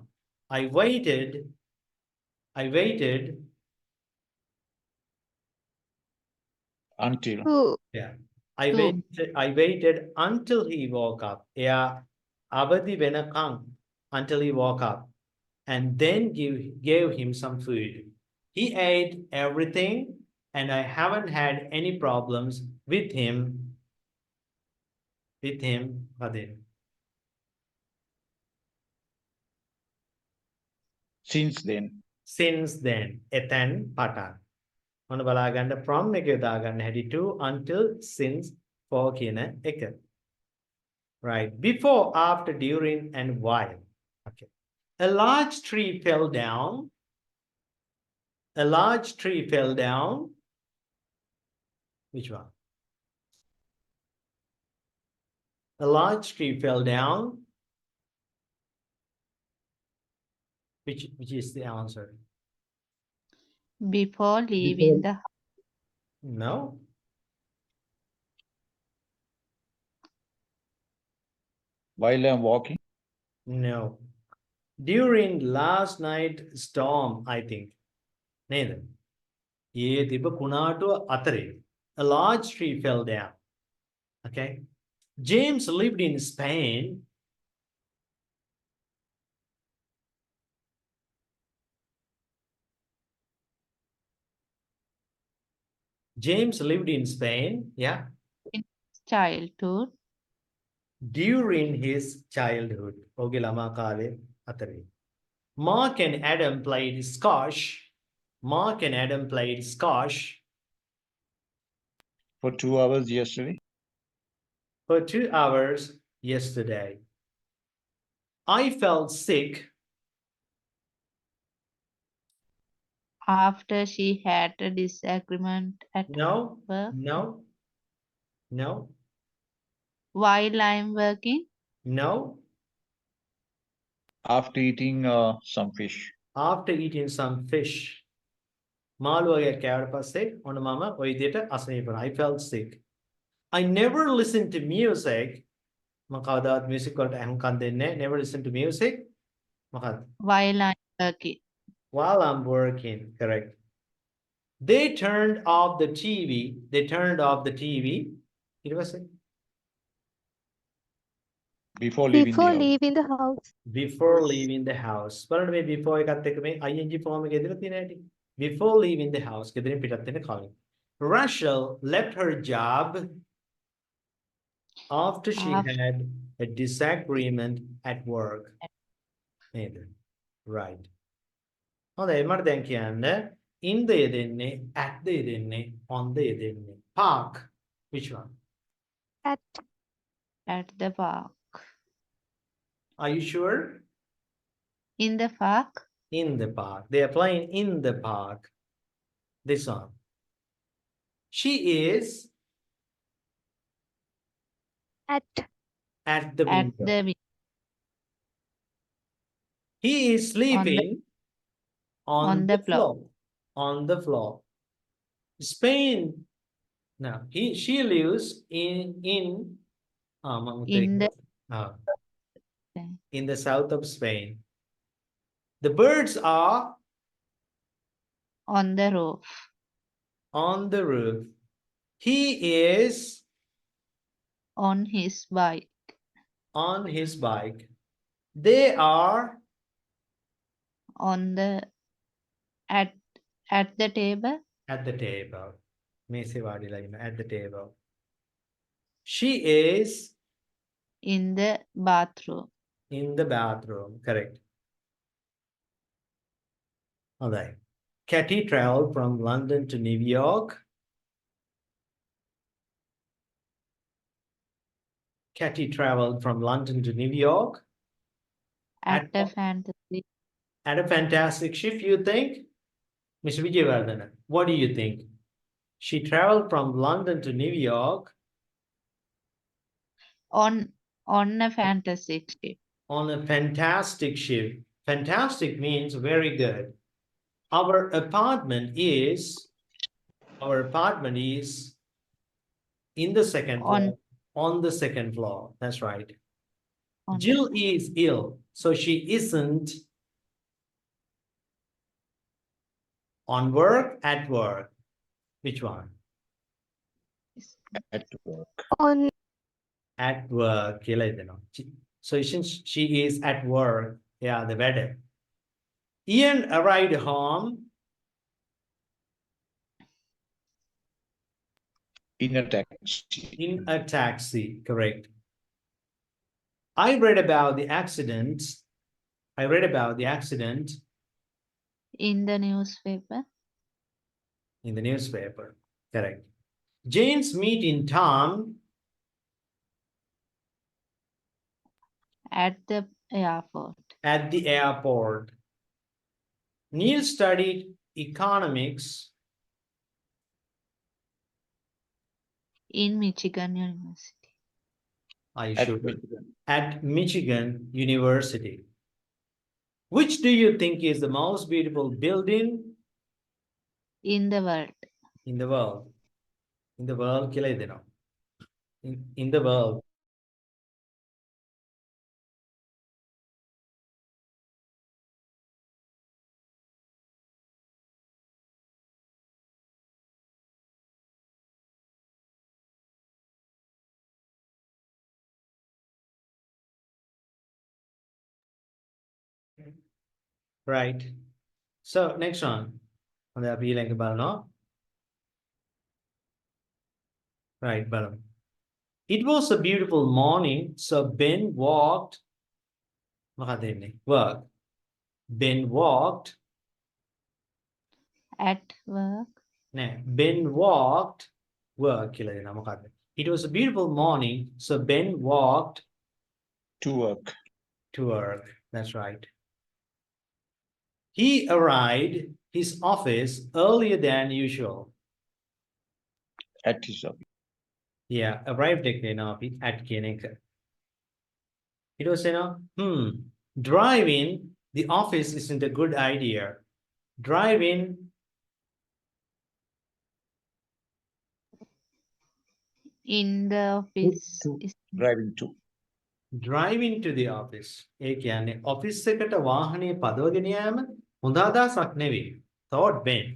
Speaker 1: I waited.
Speaker 4: until
Speaker 2: To.
Speaker 1: Yeah.
Speaker 3: Two.
Speaker 1: I waited until he woke up. එයා අවදි වෙනකන් until he woke up. And then gave him some food. He ate everything and I haven't had any problems with him. Adin.
Speaker 4: since then.
Speaker 1: Since then. Etan patan. ඔන්න බලා ගන්න from එක යොදා ගන්න හැටි to, until, since, for කියන එක. Right. Before, after, during, and while. Okay. A large tree fell down. A large tree fell down. Which one? A large tree fell down. Which is the answer?
Speaker 3: Before leaving the
Speaker 1: No.
Speaker 4: while I'm walking.
Speaker 1: No. During last night storm, I think. Neither. ඒ තිබ කුණාටුව අතරේ. A large tree fell down. Okay. James lived in Spain. James lived in Spain. Yeah.
Speaker 3: In childhood.
Speaker 1: During his childhood. ඔහුගේ ළමා කාලේ අතරේ. Mark and Adam played squash. Mark and Adam played squash
Speaker 4: For 2 hours yesterday.
Speaker 1: for 2 hours yesterday. I felt sick
Speaker 3: After she had a disagreement at
Speaker 1: No,
Speaker 3: work.
Speaker 1: no, no,
Speaker 3: While I'm working.
Speaker 1: no.
Speaker 4: After eating some fish.
Speaker 1: After eating some fish. මාළු වගේක් කෑවට පස්සේ ඔන්න මම ওই විදිහට අසනීප වුණා. I felt sick. I never listened to music. මම කවදාවත් මියුසික් වලට අහුම්කම් දෙන්නේ නැහැ. Never listen to music. මොකක්ද?
Speaker 3: While I'm working.
Speaker 1: While I'm working. Correct. They turned off the TV. They turned off the TV. ඊට පස්සේ
Speaker 4: Before leaving
Speaker 2: Before
Speaker 4: the house.
Speaker 2: leaving the house.
Speaker 1: before leaving the house. බලන්න මේ before එකත් එක්ක මේ ing form එක ඉදලා තියෙන හැටි. Before leaving the house. ගෙදරින් පිටත් වෙන කලින්. Rachel left her job after she
Speaker 3: After-
Speaker 1: had a disagreement at work. නේද? Right. හොඳයි මට දැන් කියන්න in the යෙදෙන්නේ at the යෙදෙන්නේ on the යෙදෙන්නේ. Park. Which one?
Speaker 3: At the park.
Speaker 1: Are you sure?
Speaker 3: In the park.
Speaker 1: In the park. They are playing in the park. This one. She is
Speaker 2: At
Speaker 1: at the
Speaker 3: At
Speaker 1: window.
Speaker 3: the window.
Speaker 1: He is sleeping on the floor. On the floor. Spain. Now she lives
Speaker 3: In the-
Speaker 1: in the south of Spain. The birds are
Speaker 3: On the roof.
Speaker 1: on the roof. He is
Speaker 3: On his bike.
Speaker 1: on his bike. They are
Speaker 3: On the at the table.
Speaker 1: at the table. මේසේ වාඩිලා ඉන්න at the table. She is
Speaker 3: In the bathroom.
Speaker 1: in the bathroom. Correct. All right. Katie traveled from London to New York. Katie traveled from London to New York
Speaker 3: At
Speaker 1: At
Speaker 3: a fantasy.
Speaker 1: at a fantastic ship, you think? Mr. Vijayvardhana, what do you think? She traveled from London to New York
Speaker 3: On a fantastic ship.
Speaker 1: on a fantastic ship. Fantastic means very good. Our apartment is in the second
Speaker 3: On-
Speaker 1: floor. On the second floor. That's right.
Speaker 3: On
Speaker 1: Jill is ill, so she isn't on work, at work. Which one?
Speaker 4: At work.
Speaker 2: on
Speaker 1: At work. කියලා හිතෙනවා. So since she is at work, yeah, the better. Ian arrived home
Speaker 4: In a taxi.
Speaker 1: in a taxi, correct. I read about the accident. I read about the accident
Speaker 3: In the newspaper.
Speaker 1: in the newspaper, correct. Jane's meet in town
Speaker 3: At the airport.
Speaker 1: at the airport. Neil studied economics
Speaker 3: In Michigan University.
Speaker 1: I
Speaker 4: At
Speaker 1: should
Speaker 4: Michigan.
Speaker 1: at Michigan University. Which do you think is the most beautiful building
Speaker 3: In the world.
Speaker 1: in the world? In the world, කියලා දෙනවා. In the world. Right. So next one. හොඳයි අපි ඊළඟ බලනවා. Right බලමු. It was a beautiful morning, so Ben walked. මොකක්ද එන්නේ? Work. Ben walked.
Speaker 3: At work.
Speaker 1: නෑ. Ben walked work කියලා දෙනවා මොකක්ද? It was a beautiful morning, so Ben walked
Speaker 4: To work.
Speaker 1: to work. That's right. He arrived his office earlier than usual.
Speaker 4: At his office.
Speaker 1: Yeah, arrived එක එනවා අපි at කියන එක. It was driving the office isn't a good idea. Driving
Speaker 3: In the office. Is
Speaker 4: Driving to.
Speaker 1: driving to the office. ඒ කියන්නේ office එකට වාහනේ පදවගෙන යෑම හොඳ අදහසක් නෙවෙයි. Thought Ben.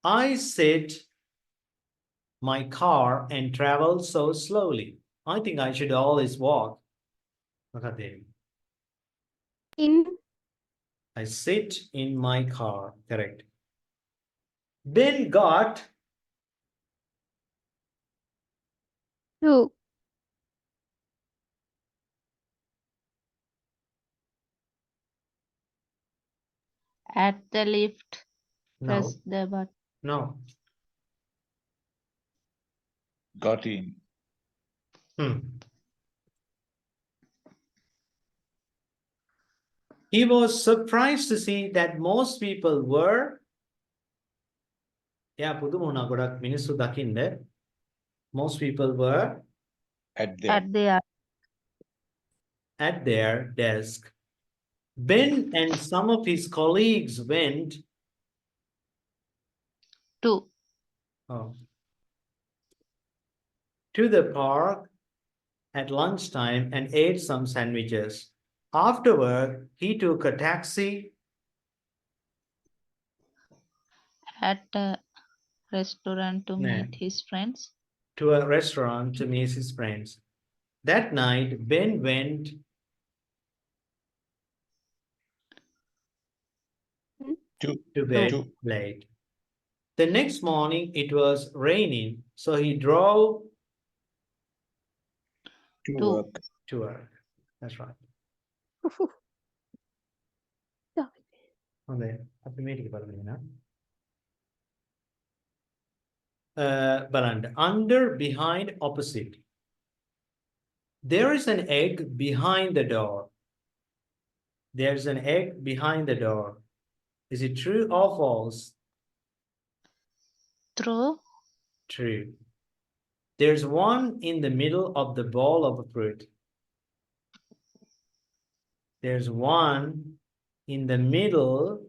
Speaker 1: I set my car and travel so slowly. I think I should always walk. මොකක්ද ඒ?
Speaker 2: In
Speaker 1: I sit in my car. Correct. Ben got
Speaker 2: to
Speaker 3: at the lift.
Speaker 1: no,
Speaker 3: Press the button.
Speaker 1: no.
Speaker 4: Got in.
Speaker 1: He was surprised to see that most people were. එයා පුදුම වුණා ගොඩක් මිනිස්සු දකින්න. Most people were
Speaker 4: At their.
Speaker 3: At the
Speaker 1: at their desk. Ben and some of his colleagues went
Speaker 3: to
Speaker 1: to the park at lunchtime and ate some sandwiches. Afterward, he took a taxi
Speaker 3: at a restaurant to
Speaker 1: Yeah.
Speaker 3: meet his friends.
Speaker 1: to a restaurant to meet his friends. That night, Ben went to bed
Speaker 4: To.
Speaker 1: late. The next morning, it was raining, so he drove
Speaker 4: To
Speaker 3: To.
Speaker 4: work.
Speaker 1: to work. That's right. හොඳයි. අපි මේ ටික බලමු එහෙනම්. බලන්න. Under, behind, opposite. There is an egg behind the door. There's an egg behind the door. Is it true or false?
Speaker 3: Through
Speaker 1: True. There's one in the middle of the bowl of fruit. There's one in the middle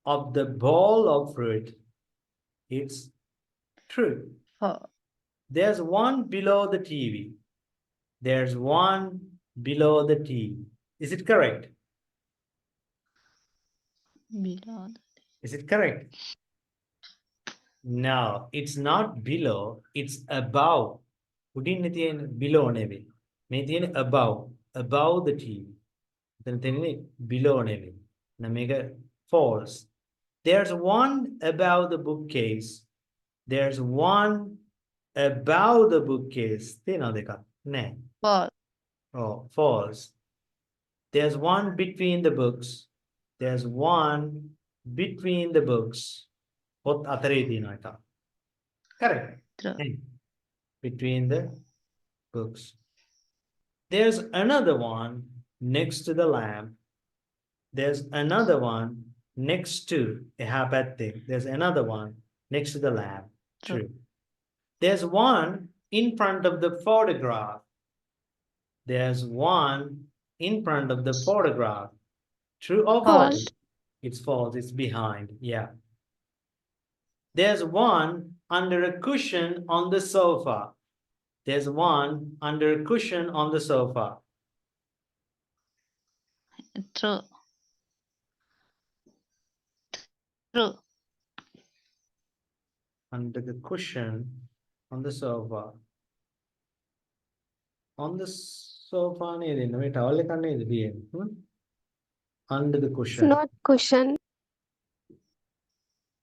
Speaker 1: of the bowl of fruit. It's true.
Speaker 3: for
Speaker 1: There's one below the TV. There's one below the TV. Is it correct?
Speaker 3: below.
Speaker 1: Is it correct? No, it's not below. It's above. උඩින් තියෙන below නෙවෙයි. මේ තියෙන above. Above the TV. එතන තියෙන්නේ below නෙවෙයි. එහෙනම් මේක false. There's one above the bookcase. There's one above the bookcase. තියෙනවද එකක්? නෑ.
Speaker 3: For
Speaker 1: Oh, false. There's one between the books. There's one between the books. පොත් අතරේ තියෙන එකක්. Correct.
Speaker 3: True.
Speaker 1: Between the books. There's another one next to the lamp. There's another one next to එහා පැත්තේ. There's another one next to the lamp. True. There's one in front of the photograph. There's one in front of the photograph. True or false?
Speaker 3: False.
Speaker 1: It's false. It's behind. Yeah. There's one under a cushion on the sofa. There's one under a cushion on the sofa.
Speaker 3: true. True.
Speaker 1: Under the cushion on the sofa. On the sofa නේද? මේ towel එකක් නේද තියෙන්නේ? Under the
Speaker 2: It's
Speaker 1: cushion.
Speaker 2: not cushion.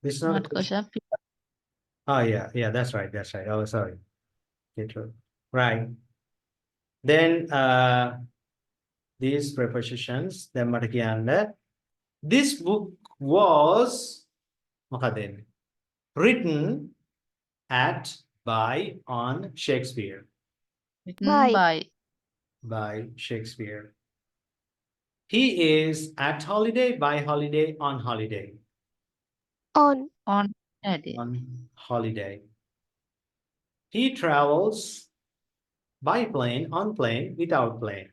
Speaker 1: It's not a
Speaker 3: Not
Speaker 1: cushion.
Speaker 3: cushion.
Speaker 1: Oh, yeah, that's right. Oh, sorry. Okay, true. Right. Then these prepositions, then මට කියන්න this book was මොකද written at by on Shakespeare.
Speaker 3: Written
Speaker 2: By.
Speaker 3: by.
Speaker 1: Shakespeare. He is at holiday, by holiday, on holiday.
Speaker 2: On.
Speaker 3: On holiday.
Speaker 1: On holiday. He travels by plane, on plane, without plane.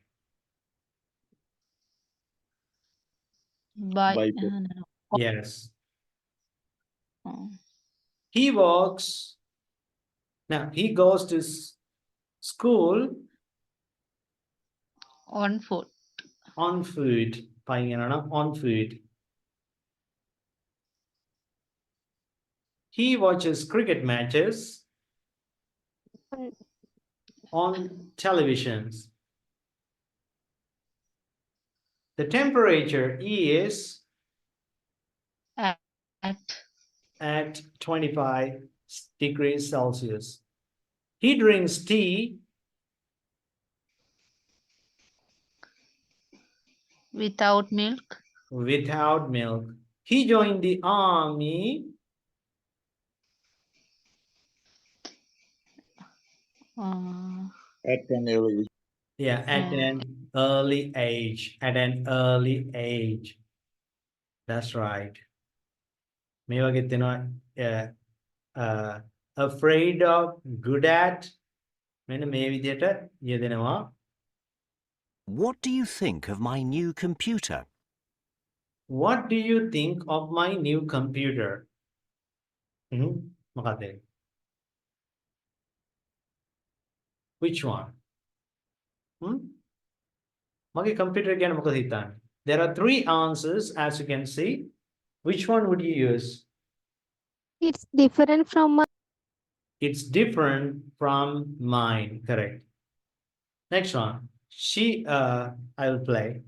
Speaker 3: By.
Speaker 4: By
Speaker 3: no.
Speaker 1: Yes.
Speaker 3: Oh.
Speaker 1: He walks. Now he goes to school
Speaker 3: On foot.
Speaker 1: on foot. On foot. He watches cricket matches
Speaker 2: On.
Speaker 1: on televisions. The temperature is
Speaker 3: At.
Speaker 1: at 25 degrees Celsius. He drinks tea
Speaker 3: Without milk.
Speaker 1: without milk. He joined the army
Speaker 4: at an early
Speaker 1: at an early age. At an early age. That's right. මේ වගේ තියෙනවා afraid of, good at. මෙන්න මේ විදිහට යෙදෙනවා.
Speaker 6: What do you think of my new computer?
Speaker 1: What do you think of my new computer? මොකක්ද ඒක? Which one? මගේ computer ගැන මොකද හිතන්නේ? There are 3 answers as you can see. Which one would you use?
Speaker 2: It's different from my.
Speaker 1: It's different from mine. Correct. Next one. I will play.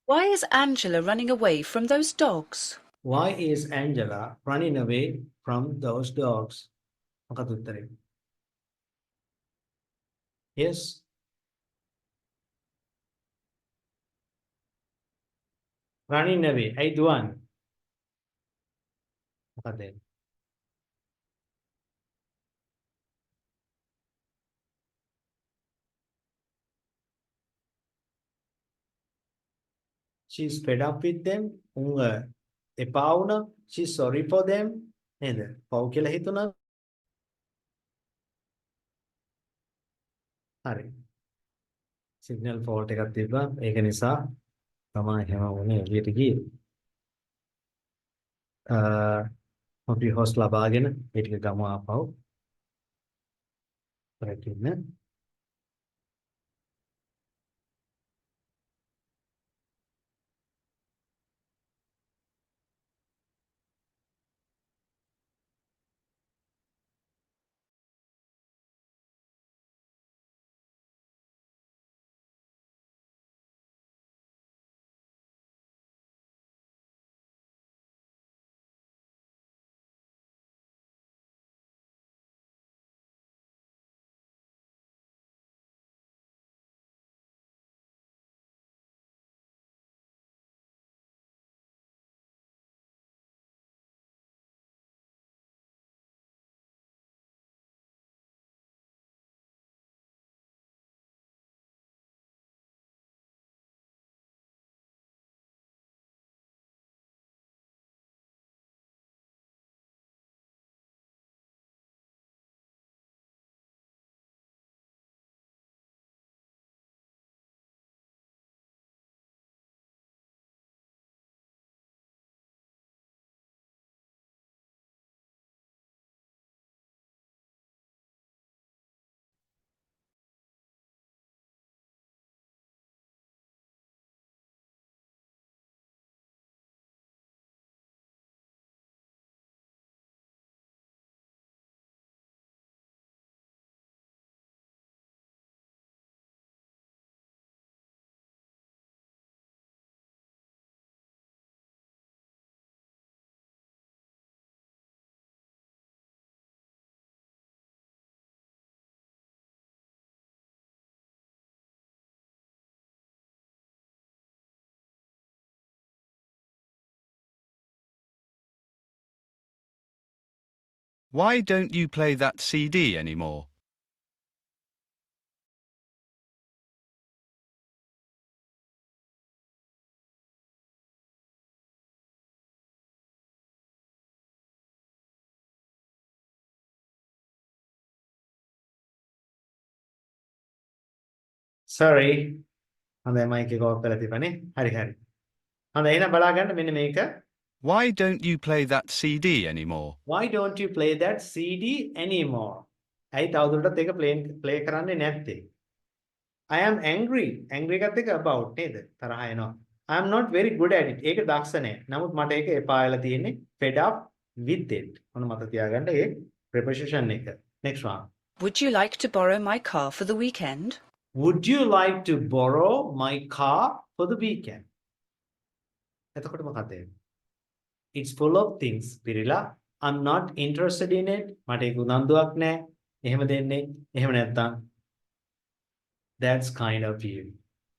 Speaker 7: Why is Angela running away from those dogs?
Speaker 1: Why is Angela running away from those dogs? මොකක්ද උත්තරේ? Yes. Running away. ඇයි දුවන්නේ? මොකක්ද ඒක? She's fed up with them. උංග එපා වුණා. She's sorry for them. නේද? පව් කියලා හිතුණා. හරි. සිග්නල් ෆෝල්ට් එකක් තිබ්බා. ඒක නිසා තමයි හැම වුණේ එළියට ගියේ. අපි හොස්ට් ලබාගෙන ඒ ටික ගමු ආපහු. රැකින්න.
Speaker 8: Why don't you play that CD anymore?
Speaker 1: sorry හොඳයි මයික් එක ඔෆ් කරලා තිබ්බනේ හරි හරි හොඳයි එහෙනම් බලා ගන්න මෙන්න මේක
Speaker 8: Why don't you play that CD anymore?
Speaker 1: why don't you play that CD anymore ඇයි තවදුරටත් ඒක play කරන්නේ නැත්තේ I am angry එකත් එක about නේද තරහ එනවා I am not very good at it ඒක දක්ෂ නැහැ නමුත් මට ඒක එපා වෙලා තියෙන්නේ fed up with it ඔන්න මත තියාගන්න ඒ preposition එක next one
Speaker 7: Would you like to borrow my car for the weekend?
Speaker 1: would you like to borrow my car for the weekend එතකොට මොකද it's full of things පිරිලා I'm not interested in it මට ඒක උනන්දුවක් නැහැ එහෙම දෙන්නේ එහෙම නැත්තම් that's kind of you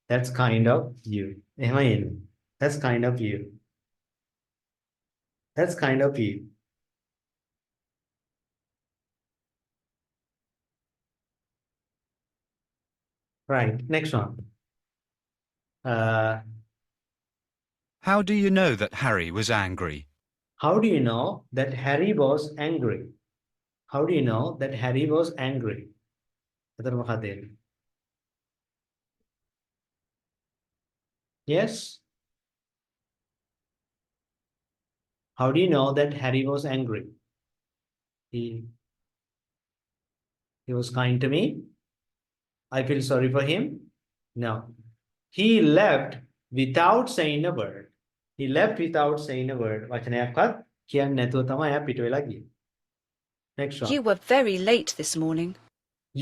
Speaker 1: that's kind of you එහෙමයි එන්නේ that's kind of you that's kind of you right next one
Speaker 8: How do you know that Harry was angry?
Speaker 1: how do you know that Harry was angry how do you know that Harry was angry එතන මොකක්ද එන්නේ yes how do you know that Harry was angry he was kind to me I feel sorry for him no he left without saying a word he left without saying a word වචනයක්වත් කියන්නේ නැතුව තමයි එයා පිට වෙලා ගියේ next one
Speaker 7: You were very late this morning.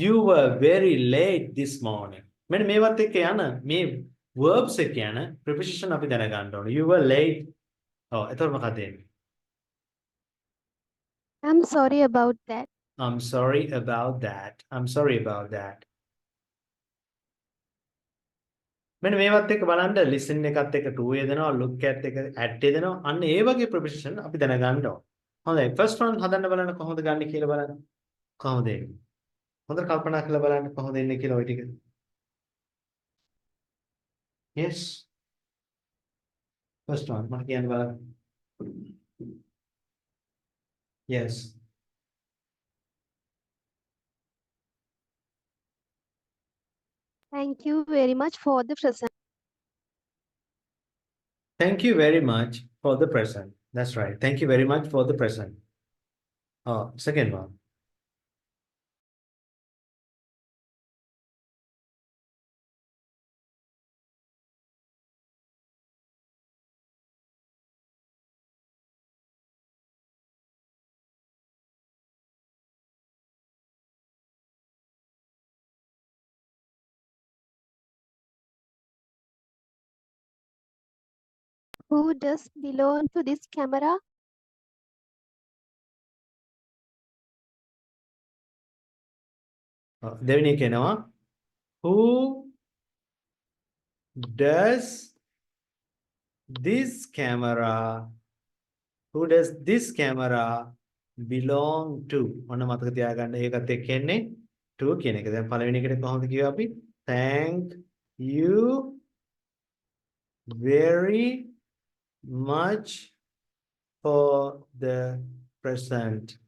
Speaker 1: you were very late this morning මෙන්න මේවත් එක්ක යන මේ verbs එක යන preposition අපි දැනගන්න ඕනේ you were late ඔව් එතකොට මොකක්ද එන්නේ
Speaker 2: I'm sorry about that.
Speaker 1: I'm sorry about that I'm sorry about that මෙන්න මේවත් එක්ක බලන්න listen එකත් එක්ක to යදෙනවා look at එක at යදෙනවා අන්න ඒ වගේ preposition අපි දැනගන්න ඕන. හොඳයි first one හදන්න බලන්න කොහොමද ගන්න කියලා බලන්න. කොහොමද එන්නේ? හොඳට කල්පනා කරලා බලන්න කොහොමද එන්නේ කියලා ওই ටික. Yes. First one මම කියන්න බලන්න. Yes.
Speaker 2: Thank you very much for the present.
Speaker 1: Thank you very much for the present. That's right. Thank you very much for the present. Oh, second one.
Speaker 2: Who does belong to this camera?
Speaker 1: දෙවෙනි එක එනවා. Who does this camera belong to? ඔන්න මතක තියාගන්න ඒකත් එක්ක එන්නේ to කියන එක. දැන් පළවෙනි එකට කොහොමද කිව්වේ අපි? Thank you very much for the present.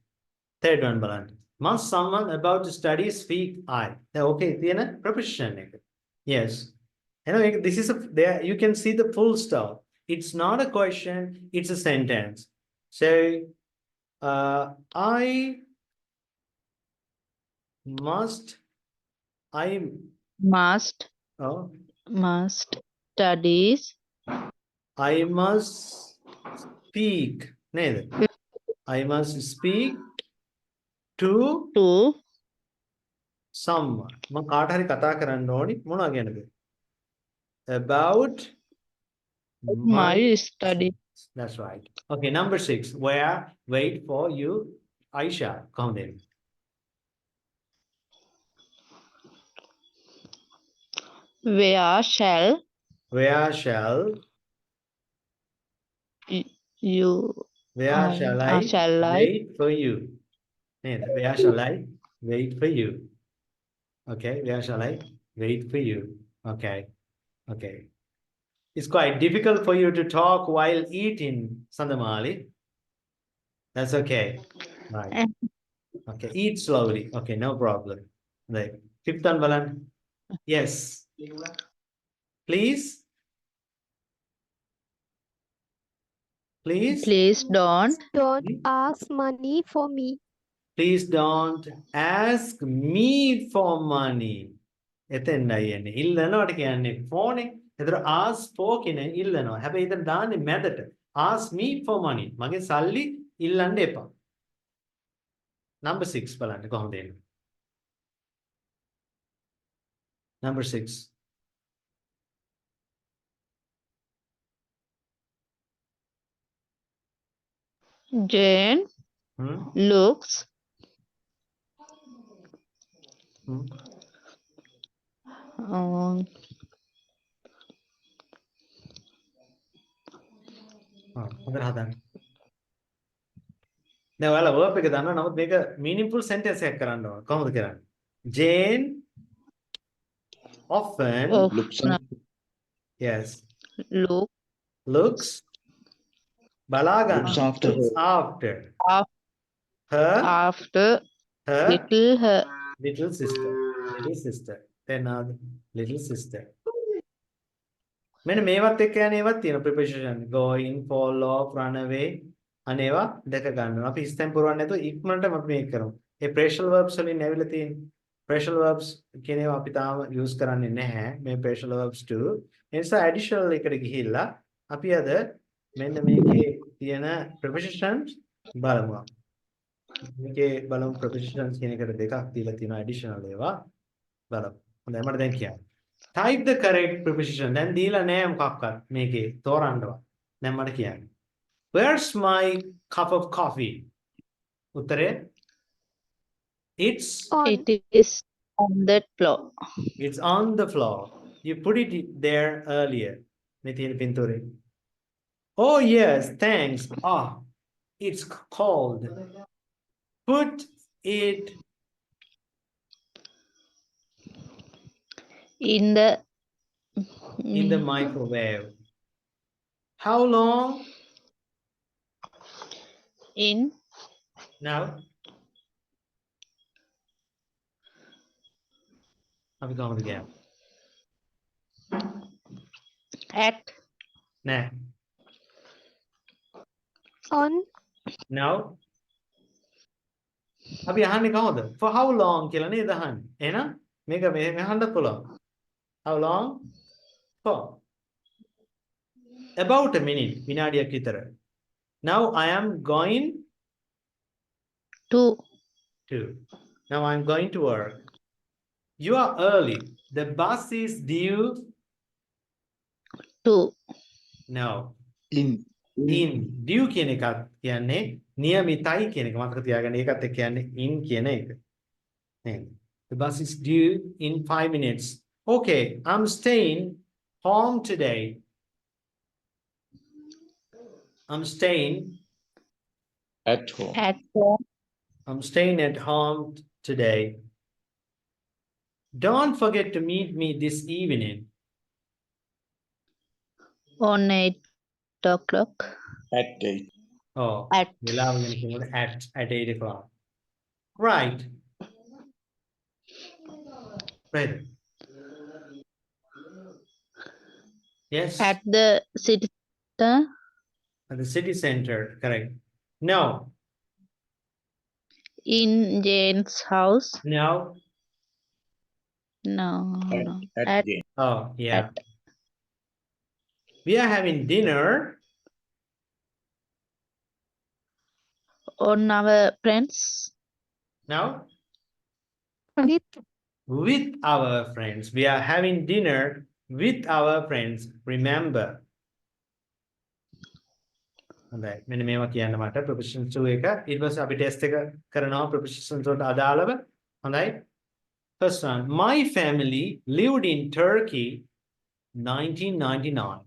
Speaker 1: Third one බලන්න. Must someone about to study speak I? දැන් okay තියෙන preposition එක. Yes. This is there you can see the full stop. It's not a question, it's a sentence. So I must
Speaker 3: studies
Speaker 1: I must speak නේද? I must speak to
Speaker 3: to
Speaker 1: someone. මම කාට හරි කතා කරන්න ඕනි මොනවා ගැනද? About
Speaker 3: my study.
Speaker 1: That's right. Okay, number 6. Wait for you, Aisha. Come in.
Speaker 3: Where shall
Speaker 1: Where shall I
Speaker 3: shall I
Speaker 1: wait for you? නේද? Where shall I wait for you? Okay, where shall I wait for you? Okay, okay. It's quite difficult for you to talk while eating, Sandamali. That's okay. Right.
Speaker 3: And
Speaker 1: Okay, eat slowly. Okay, no problem. Right. Fifth one, Balan. Yes. Please. Please.
Speaker 3: please don't
Speaker 2: Don't
Speaker 1: Hmm?
Speaker 2: ask money for me.
Speaker 1: Please don't ask me for money. එතෙන්ඩයි යන්නේ. ඉල්ලනවට කියන්නේ phone එක. එතකොට ask for කියන ඉල්ලනවා. හැබැයි ඉතින් දාන්නේ මැදට. Ask me for money. මගේ සල්ලි ඉල්ලන්න එපා. Number 6 බලන්න කොහොමද එන්නේ. Number 6.
Speaker 3: Jane
Speaker 1: Hmm?
Speaker 3: looks
Speaker 1: Hmm?
Speaker 3: um,
Speaker 1: හොඳට හදන්න. දැන් ඔයාලා verb එක දන්නවා. නමුත් මේක meaningful sentence එකක් කරන්න ඕන. කොහොමද කරන්නේ? Jane often
Speaker 3: of
Speaker 4: Looks
Speaker 1: yes
Speaker 3: look
Speaker 1: looks බලා ගන්න.
Speaker 4: Looks after
Speaker 1: looks after
Speaker 3: af-
Speaker 1: her
Speaker 3: after
Speaker 1: her
Speaker 3: little her
Speaker 1: little sister then little sister මෙන්න මේවත් එක්ක යන ඒවත් තියෙනවා preposition going fall off run away අනේවා දැක ගන්නවා අපි ඉස්තෙන් පුරවන්නේ නැතුව ඉක්මනටම අපි මේක කරමු ඒ pressure verbs වලින් ඇවිල්ලා තියෙන්නේ pressure verbs කියන ඒවා අපි තාම use කරන්නේ නැහැ මේ pressure verbs too ඒ නිසා additional එකට ගිහිල්ලා අපි අද මෙන්න මේකේ තියෙන prepositions බලමු මේකේ බලමු prepositions කියන එකට දෙකක් දීලා තියෙනවා additional ඒවා බලමු හොඳයි මට දැන් කියන්න type the correct preposition දැන් දීලා නෑ මොකක්වත් මේකේ තෝරන්නවත් දැන් මට කියන්න where's my cup of coffee උත්තරේ it's
Speaker 2: On.
Speaker 3: it is on the floor
Speaker 1: on the floor you put it there earlier මේ තියෙන පින්තූරේ oh yes thanks it's cold put it
Speaker 3: in the
Speaker 1: in the microwave how long
Speaker 3: in
Speaker 1: now අපි කොහොමද කියන්නේ
Speaker 3: at
Speaker 1: නෑ
Speaker 2: On.
Speaker 1: now අපි අහන්නේ කොහොමද for how long කියලා නේද අහන්නේ එහෙනම් මේක මේ අහන්නත් පුළුවන් how long for about a minute විනාඩියක් විතර now I am going
Speaker 3: to
Speaker 1: now I'm going to work you are early the bus is due
Speaker 3: to
Speaker 1: no
Speaker 4: in
Speaker 1: in due කියන එකත් කියන්නේ නියමිතයි කියන එක මතක තියාගන්න ඒකත් එක්ක කියන්නේ in කියන එක නේද the bus is due in 5 minutes okay I'm staying home today I'm staying
Speaker 4: at home.
Speaker 3: home
Speaker 1: I'm staying at home today don't forget to meet me this evening
Speaker 3: on 8 o'clock
Speaker 4: At 8.
Speaker 1: oh
Speaker 3: at
Speaker 1: වෙලාව ගැන කියනකොට at 8 o'clock right right yes
Speaker 3: at the city center
Speaker 1: at the city center correct no
Speaker 3: in Jane's house
Speaker 1: no
Speaker 3: no
Speaker 4: At,
Speaker 3: no
Speaker 4: at
Speaker 3: at
Speaker 4: Jane.
Speaker 1: oh yeah we are having dinner
Speaker 3: on our friends
Speaker 1: now
Speaker 2: With.
Speaker 1: with our friends we are having dinner with our friends remember හොඳයි මෙන්න මේවා කියන්න මට preposition 2 එක ඊට පස්සේ අපි test එක කරනවා prepositions වලට අදාළව හොඳයි first one my family lived in Turkey 1999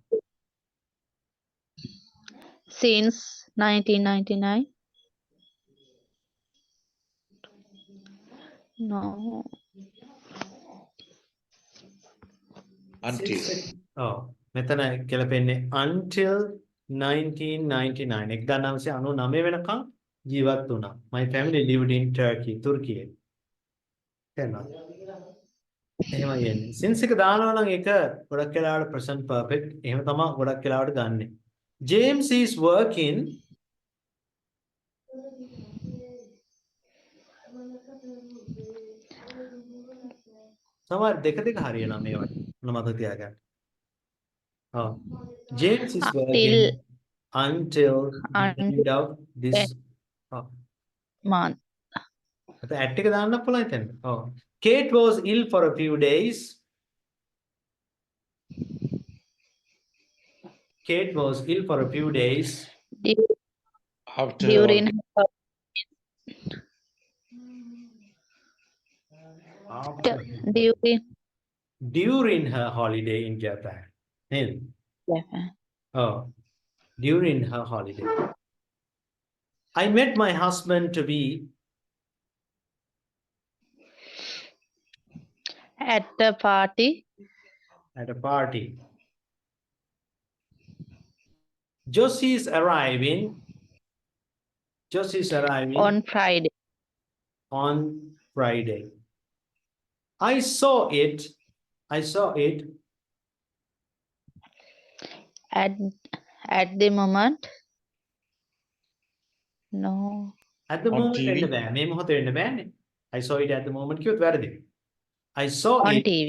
Speaker 3: since 1999 No.
Speaker 4: Until.
Speaker 1: ඔව් මෙතන කියලා until 1999 1999 වෙනකම් ජීවත් වුණා. My family lived in Turkey තුර්කියේ. තේරෙනවද? එහෙමයි එන්නේ. since එක දානවා නම් ඒක ගොඩක් වෙලාවට present perfect. එහෙම තමයි ගොඩක් වෙලාවට ගන්නෙ. James is working සමහර දෙක හරියනවා මේවට. මොන මතක තියාගන්න. ඔව්. James is working until the end of this ඔව්.
Speaker 3: month.
Speaker 1: ඇට් එක දාන්න පුළුවන් එතන. ඔව්. Kate was ill for a few days. Kate was ill for a few days.
Speaker 3: Du-
Speaker 4: After
Speaker 3: During her
Speaker 1: After
Speaker 3: during
Speaker 1: during her holiday in Japan. නේද?
Speaker 3: Japan.
Speaker 1: Oh, during her holiday. I met my husband to be
Speaker 3: At the party
Speaker 1: at a party. Josie's arriving. Josie's arriving
Speaker 3: on Friday.
Speaker 1: on Friday. I saw it. I saw it
Speaker 3: At the moment. No.
Speaker 1: at the
Speaker 4: On
Speaker 1: moment
Speaker 4: TV?
Speaker 1: එන්න බෑ. මේ මොහොතේ එන්න බෑනේ. I saw it at the moment කිව්වොත් වැරදි. I saw
Speaker 3: On
Speaker 1: it
Speaker 3: TV.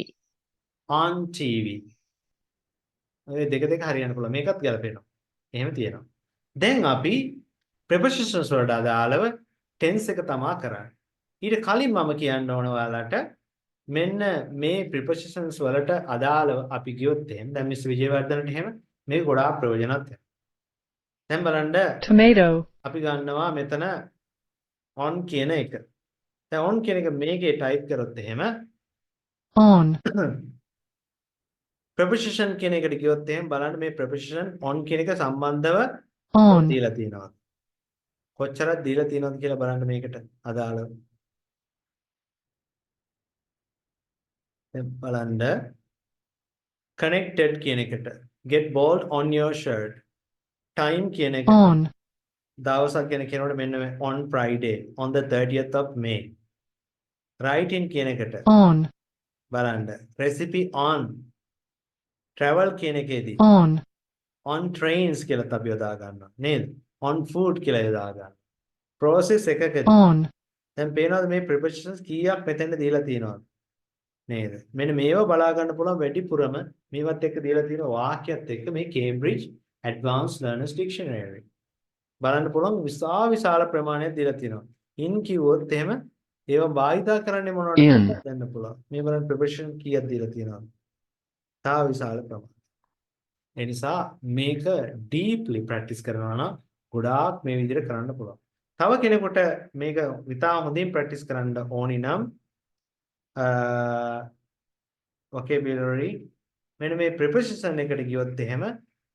Speaker 1: on TV. ඔය දෙක හරියන්න පුළුවන්. මේකත් ගැලපෙනවා. එහෙම තියෙනවා. දැන් අපි prepositions වලට අදාළව tense එක තමා කරන්නේ. ඊට කලින් මම කියන්න ඕන ඔයාලට මෙන්න මේ prepositions වලට අදාළව අපි ගියොත් එහෙම දැන් මිස් විජේවර්ධනට එහෙම මේක ගොඩාක් ප්‍රයෝජනවත් වෙනවා. දැන් බලන්න
Speaker 9: tomato,
Speaker 1: අපි ගන්නවා මෙතන on කියන එක. දැන් on කියන එක මේකේ type කරොත් එහෙම
Speaker 9: on,
Speaker 1: preposition කියන එකට ගියොත් එහෙම බලන්න මේ preposition on කියන එක සම්බන්ධව
Speaker 9: on,
Speaker 1: දීලා තියෙනවා. කොච්චරක් දීලා තියෙනවද කියලා බලන්න මේකට අදාළව. දැන් බලන්න connected කියන එකට get bold on your shirt time කියන එකට
Speaker 9: on,
Speaker 1: දවසක් ගැන කියනකොට මෙන්න on Friday on the 30th of May writing කියන එකට
Speaker 9: on,
Speaker 1: බලන්න recipe on travel කියන එකේදී on trains කියලා අපි යොදා ගන්නවා නේද on food කියලා යොදා ගන්නවා process එකකදී
Speaker 9: on,
Speaker 1: දැන් පේනවද මේ prepositions කීයක් මෙතෙන්ද දීලා තියෙනවද නේද මෙන්න මේව බලා ගන්න පුළුවන් වැඩිපුරම මේවත් එක්ක දීලා තියෙන වාක්‍යයත් එක්ක මේ Cambridge Advanced Learners Dictionary බලන්න පුළුවන් විශාල ප්‍රමාණයක් දීලා තියෙනවා in කිව්වොත් එහෙම ඒව භාවිතා කරන්නේ මොනවද කියලා දැනන්න පුළුවන් මේ බලන්න preposition කීයක් දීලා තියෙනවද තා විශාල ප්‍රමාණයක් ඒ නිසා මේක deeply practice කරනවා නම් ගොඩාක් මේ විදිහට කරන්න පුළුවන් තව කෙනෙකුට මේක විතා හොඳින් practice කරන්න ඕනි නම් vocabulary මෙන්න මේ preposition එකට ගියොත් එහෙම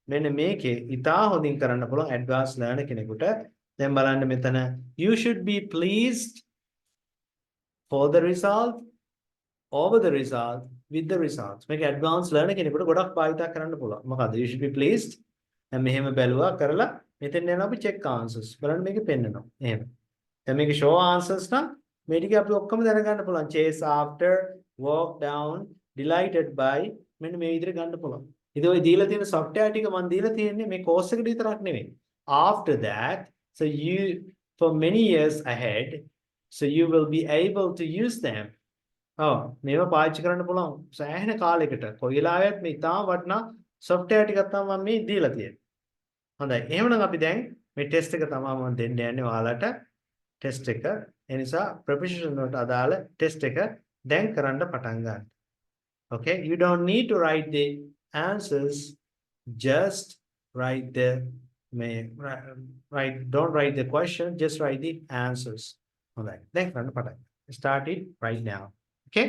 Speaker 1: මෙන්න මේකේ ඉතා හොඳින් කරන්න පුළුවන් advanced learner කෙනෙකුට දැන් බලන්න මෙතන you should be pleased for the result over the result with the results මේක advanced learner කෙනෙකුට ගොඩක් භාවිතා කරන්න පුළුවන් මොකද you should be pleased දැන් මෙහෙම බැලුවා කරලා මෙතෙන් යනවා අපි check answers බලන්න මේක පෙන්නනවා එහෙම දැන් මේක show answers නම් මේ ටික අපි ඔක්කොම දැනගන්න පුළුවන් chase after walk down delighted by මෙන්න මේ විදිහට ගන්න පුළුවන් ඉතින් ඔය දීලා තියෙන software ටික මම දීලා තියෙන්නේ මේ course එකට විතරක් නෙවෙයි after that so you for many years ahead so you will be able to use them ඔව් මේව පාවිච්චි කරන්න පුළුවන් සෑහෙන කාලයකට කොයි වෙලාවෙත් මේ ඉතාම වටිනා software ටිකක් තමයි මම මේ දීලා තියෙන්නේ හොඳයි එහෙනම් අපි දැන් මේ test එක තමයි මම දෙන්න යන්නේ ඔයාලට test එක ඒ නිසා preposition වලට අදාළ test එක දැන් කරන්න පටන් ගන්න okay you don't need to write the answers just write the don't write the question just write the answers හොඳයි දැන් කරන්න පටන් ගන්න start it right now okay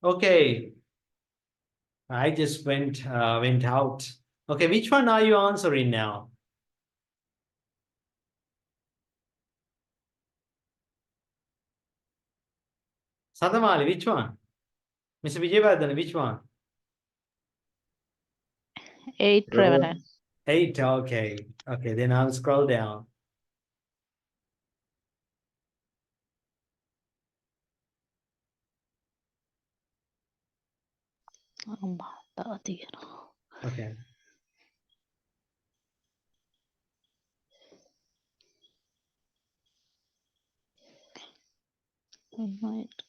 Speaker 1: Okay, I just went out. Okay, which one are you answering now? Satamali, which one? Mr. Vijayvardhan, which one?
Speaker 3: 8, Reverend.
Speaker 1: 8. Okay. Okay, then I'll scroll down.
Speaker 3: අම්මා තව තියෙනවා.
Speaker 1: Okay.
Speaker 3: Invite.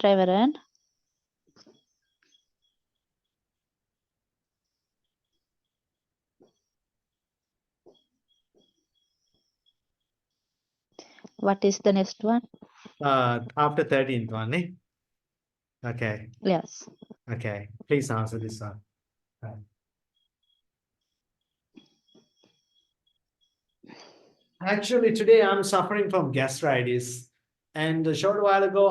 Speaker 3: Reverend. What is the next one?
Speaker 1: After 13th one, eh? Okay.
Speaker 3: Yes.
Speaker 1: Okay. Please answer this one. Actually, today I'm suffering from gastritis. And a short while ago,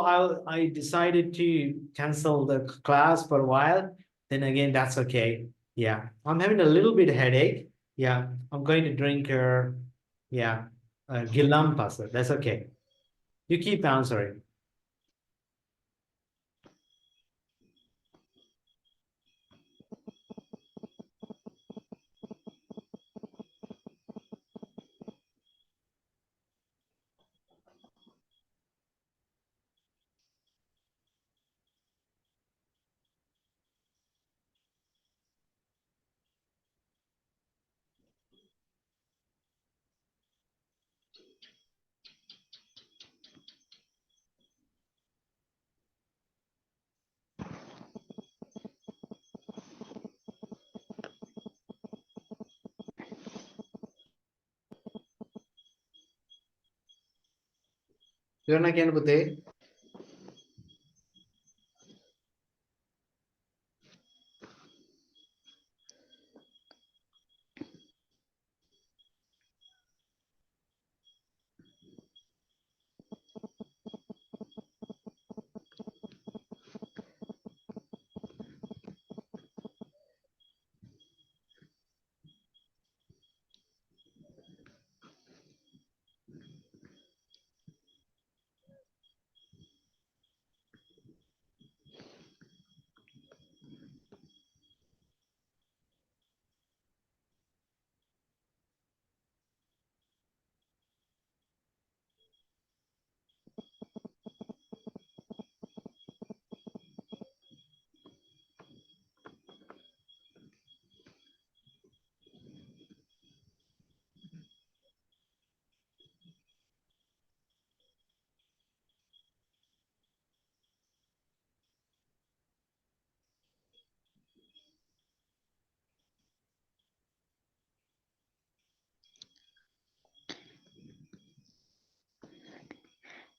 Speaker 1: I decided to cancel the class for a while. Then again, that's okay. Yeah, I'm having a little bit headache. Yeah, I'm going to drink Gilam pasta. That's okay. You keep answering. You're not going to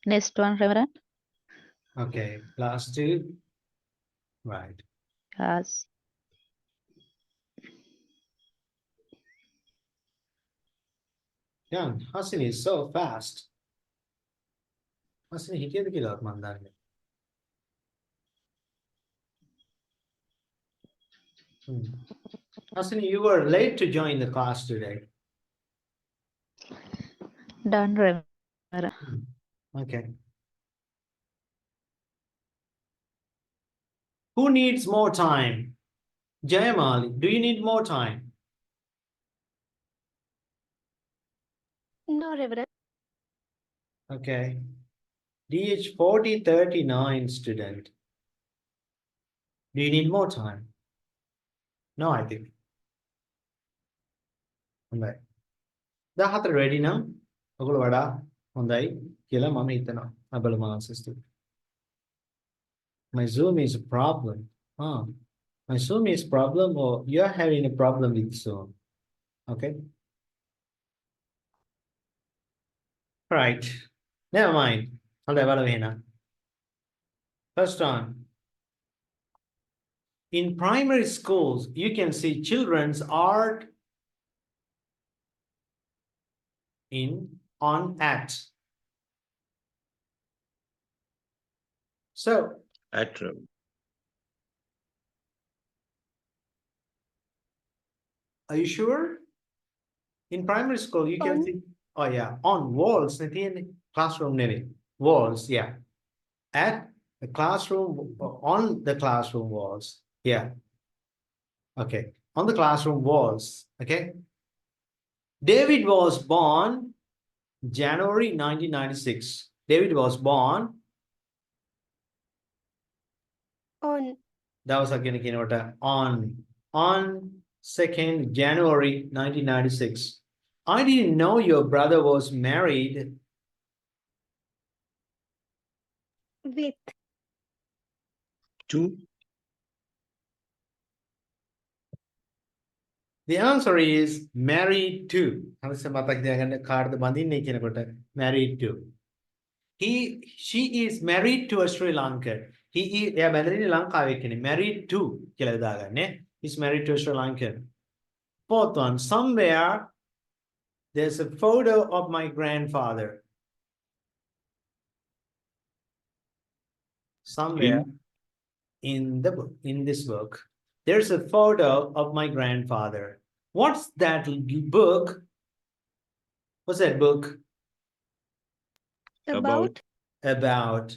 Speaker 3: Next one, Reverend.
Speaker 1: Okay, last two. Right.
Speaker 3: Yes.
Speaker 1: Done. Hasini is so fast. Hasini හිටියද කියලාත් මන් දන්නේ. Hasini, you were late to join the class today.
Speaker 3: Done, Reverend.
Speaker 1: Okay. Who needs more time? Jayamali, do you need more time?
Speaker 2: No, Reverend.
Speaker 1: Okay. DH 4039 student. Do you need more time? No, I think. Right. The hat ready now. ඔගොල්ලෝ වඩා හොඳයි කියලා මම හිතනවා. බලමු answers ටික. My Zoom is a problem. My Zoom is problem or you're having a problem with Zoom. Okay. Right. Never mind. හොඳයි බලමු එහෙනම්. First one. In primary schools, you can see children's art on at. So,
Speaker 4: At
Speaker 1: are you sure? In primary school, you can
Speaker 2: On.
Speaker 1: see, oh yeah, on walls, classroom maybe. Walls, yeah. At the classroom, on the classroom walls. Yeah. Okay. On the classroom walls. Okay. David was born January 1996. David was born.
Speaker 2: On.
Speaker 1: That was again on 2nd January 1996. I didn't know your brother was married.
Speaker 2: With.
Speaker 4: to
Speaker 1: The answer is married to. Married to. She is married to a Sri Lankan. Married to. He's married to a Sri Lankan. Fourth one, somewhere there's a photo of my grandfather. Somewhere in this book, there's a photo of my grandfather. What's that book? What's that book?
Speaker 2: About.
Speaker 1: About.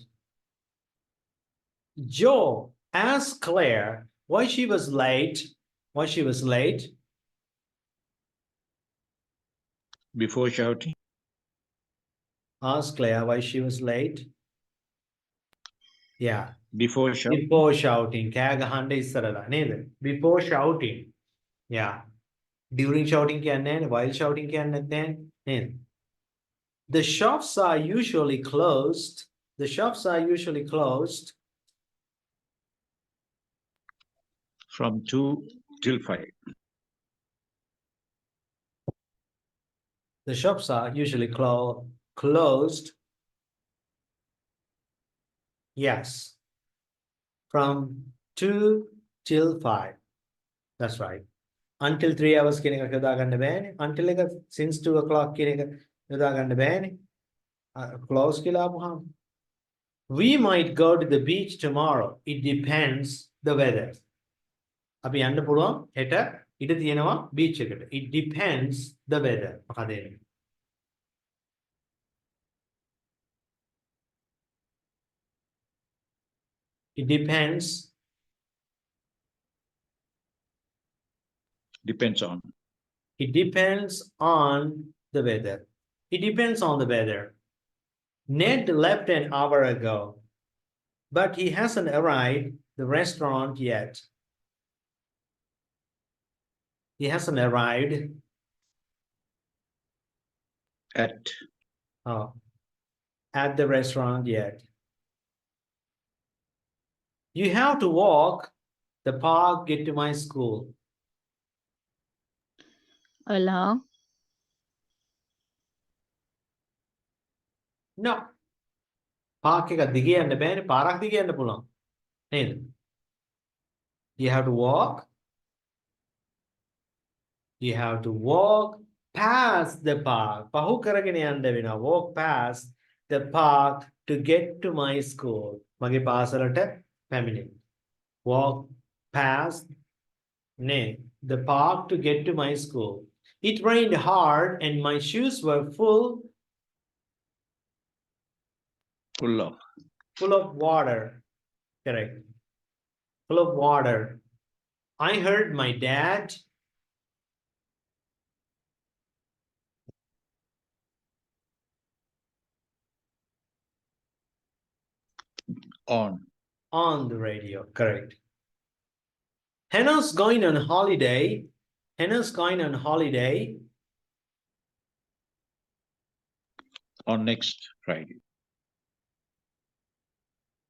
Speaker 1: Joe asked Claire why she was late.
Speaker 4: before shouting.
Speaker 1: Asked Claire why she was late. Yeah.
Speaker 4: Before shouting.
Speaker 1: Before shouting. කෑ ගහන්න ඉස්සරලා නේද? Before shouting. Yeah. During shouting කියන්නේ නැහැ. While shouting කියන්නේ නැහැ නේද? The shops are usually closed. The shops are usually closed.
Speaker 4: From 2 till 5.
Speaker 1: The shops are usually closed. Yes. From 2 till 5. That's right. Until 3 hours කියන එක යොදා ගන්න බෑනේ. Until එක since 2 o'clock කියන එක යොදා ගන්න බෑනේ. Close කියලා ආපුහම. We might go to the beach tomorrow. It depends the weather. අපි යන්න පුළුවන් හෙට ඉඩ තියෙනවා beach එකට. It depends the weather. මොකද එන්නේ? It depends.
Speaker 4: Depends on.
Speaker 1: It depends on the weather. It depends on the weather. Ned left an hour ago, but he hasn't arrived the restaurant yet. He hasn't arrived at the restaurant yet. You have to walk the park, get to my school.
Speaker 3: Along.
Speaker 1: No. park එක දිගේ යන්න බෑනේ. පාරක් දිගේ යන්න පුළුවන්. නේද? You have to walk. You have to walk past the park. පහු කරගෙන යන්න වෙනවා. Walk past the park to get to my school. මගේ පාසලට පැමිණෙන්න. Walk past the park to get to my school. It rained hard and my shoes were full of water. Correct. Full of water. I heard my dad on the radio. Correct. Hannah's going on holiday. Hannah's going on holiday
Speaker 4: on next Friday.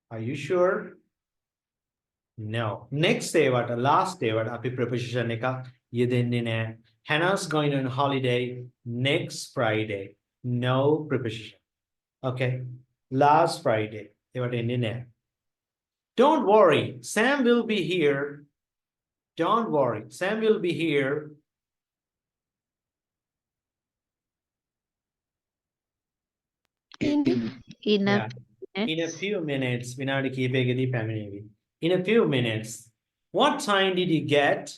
Speaker 1: Are you sure? No. Next day what? Last day what? අපි preposition එක යෙදෙන්නේ නැහැ. Hannah's going on holiday next Friday. No preposition. Okay. Last Friday. ඒවට එන්නේ නැහැ. Don't worry. Sam will be here. Don't worry. Sam will be here.
Speaker 3: In
Speaker 1: Yeah.
Speaker 3: a
Speaker 1: In a few minutes. විනාඩි කිහිපයකදී පැමිණෙවි. In a few minutes. What time did you get?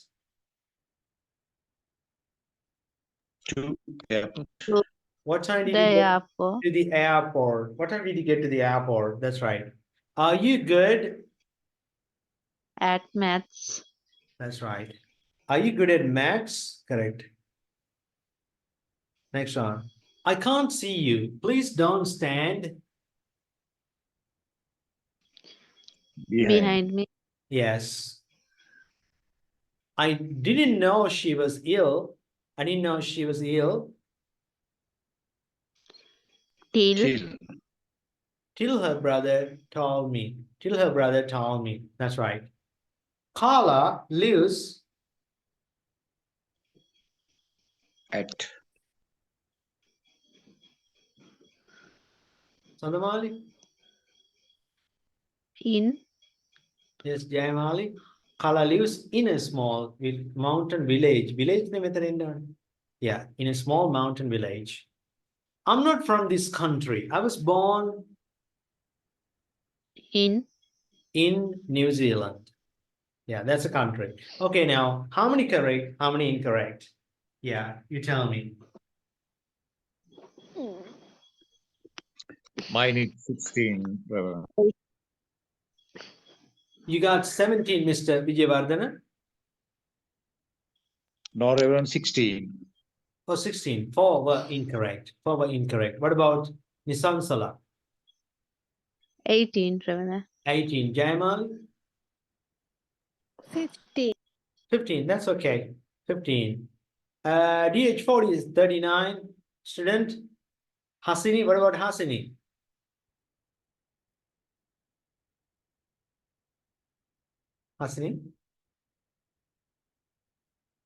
Speaker 4: To airport.
Speaker 1: What time did
Speaker 3: the
Speaker 1: you get
Speaker 3: airport.
Speaker 1: to the airport? What time did you get to the airport? That's right. Are you good?
Speaker 3: At maths.
Speaker 1: That's right. Are you good at maths? Correct. Next one. I can't see you. Please don't stand.
Speaker 3: Behind me.
Speaker 1: Yes. I didn't know she was ill. I didn't know she was ill till her brother told me. Till her brother told me. That's right. Carla lives
Speaker 4: At
Speaker 1: Sandamali.
Speaker 3: In
Speaker 1: Yes, Jayamali. Carla lives in a small mountain village. Village ne metan enna. Yeah, in a small mountain village. I'm not from this country. I was born
Speaker 3: in
Speaker 1: New Zealand. Yeah, that's a country. Okay, now how many correct? How many incorrect? Yeah, you tell me.
Speaker 4: mine is 16.
Speaker 1: You got 17, Mr. Vijayvardhana.
Speaker 4: No, Reverend, 16.
Speaker 1: Oh, 16. 4 were incorrect. 4 were incorrect. What about Nisansala?
Speaker 3: 18, Ravana.
Speaker 1: 18. Jayamal?
Speaker 2: 15.
Speaker 1: 15. That's okay. 15. DH40 is 39. Student? Hasini, what about Hasini? Hasini?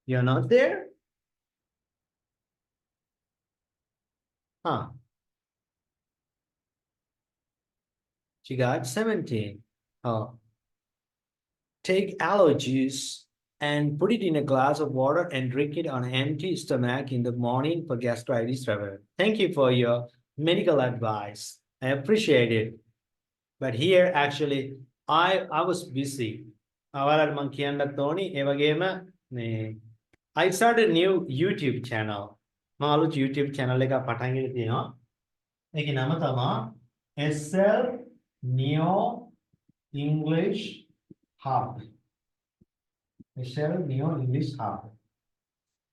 Speaker 1: You're not there? Huh. She got 17. Oh. Take aloe juice and put it in a glass of water and drink it on an empty stomach in the morning for gastritis travel. Thank you for your medical advice. I appreciate it. But here actually I was busy. අවලට මං කියන්නත් ඕනි ඒ වගේම I started a new YouTube channel. මම අලුත් YouTube channel එකක් පටන් ගෙන තියෙනවා. ඒකේ නම තමයි SL Neo English Hub. SL Neo English Hub.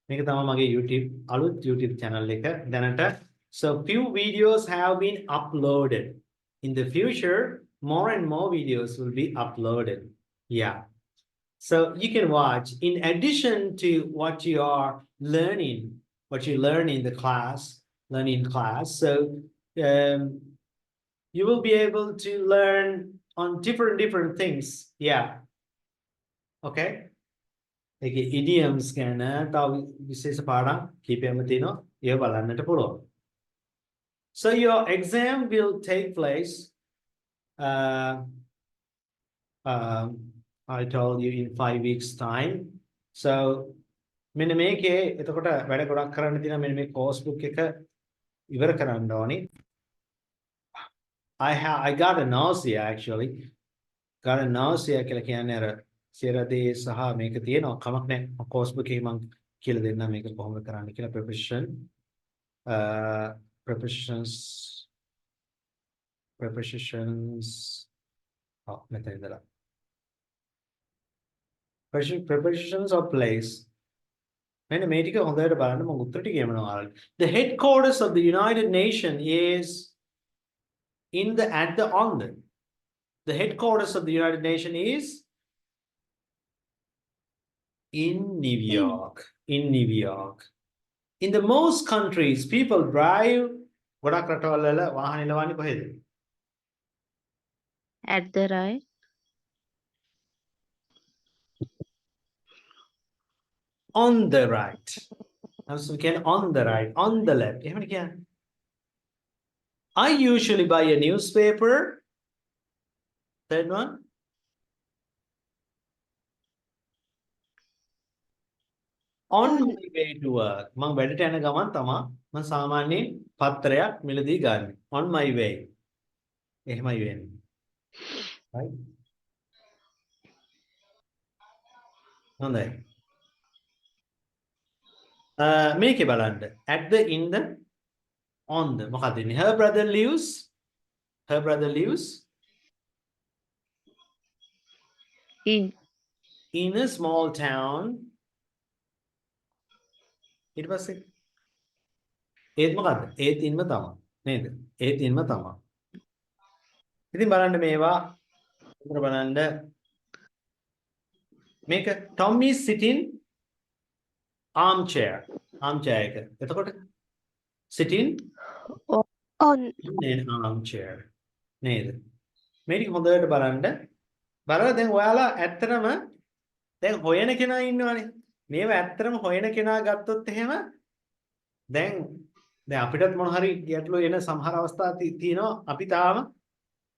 Speaker 1: මේක තමයි මගේ YouTube අලුත් YouTube channel එක දැනට. So few videos have been uploaded. In the future, more and more videos will be uploaded. Yeah. So you can watch in addition to what you are learning, what you learn in the class, So you will be able to learn on different things. Yeah. Okay. Like idioms ගැන තව විශේෂ පාඩම් කීපයක්ම තියෙනවා. ඒව බලන්නට පුළුවන්. So your exam will take place Uh, I told you in 5 weeks time. So මෙන්න මේකේ එතකොට වැඩ ගොඩක් කරන්න තියෙනවා මෙන්න මේ course book එක ඉවර කරන්න ඕනි. I got a nausea actually. Got a nausea කියලා කියන්නේ අර සිරදේ සහ මේක තියෙනවා කමක් නැහැ. course book එකේ මම කියලා දෙන්නම් මේක කොහොමද කරන්න කියලා preposition prepositions මෙතන ඉඳලා prepositions of place. මෙන්න මේ ටික හොඳට බලන්න මම උත්තර ටික කියනවා ඔයාලට. The headquarters of the United Nations is the headquarters of the United Nations is in New York. In New York. In the most countries, people drive ගොඩක් රටවල් වල වාහන එලවන්නේ කොහෙද?
Speaker 3: At the right.
Speaker 1: On the right. Also we can on the right, on the left. එහෙමද කියන්නේ? I usually buy a newspaper. Third one. On my way to work. මම වැඩට යන ගමන් තමයි මම සාමාන්‍යයෙන් පත්‍රයක් මිලදී ගන්න. On my way. එහෙමයි වෙන්නේ. Right? හොඳයි. මේකේ බලන්න. At the, in the, on the. මොකක්ද ඉන්නේ? Her brother lives in a small town. ඊට පස්සේ ඒත් මොකද්ද? ඒත් ඉන්ම තමයි. නේද? ඒත් ඉන්ම තමයි. ඉතින් බලන්න මේවා උතර බලන්න මේක Tom is sitting armchair එක. එතකොට sitting
Speaker 2: on
Speaker 1: in an armchair නේද? මේක හොඳට බලන්න. බලලා දැන් ඔයාලා ඇත්තටම දැන් හොයන කෙනා ඉන්නවනේ. මේවා ඇත්තටම හොයන කෙනා ගත්තොත් එහෙම දැන් අපිටත් මොන හරි ගැටලු එන සමහර අවස්ථා තියෙනවා. අපි තාම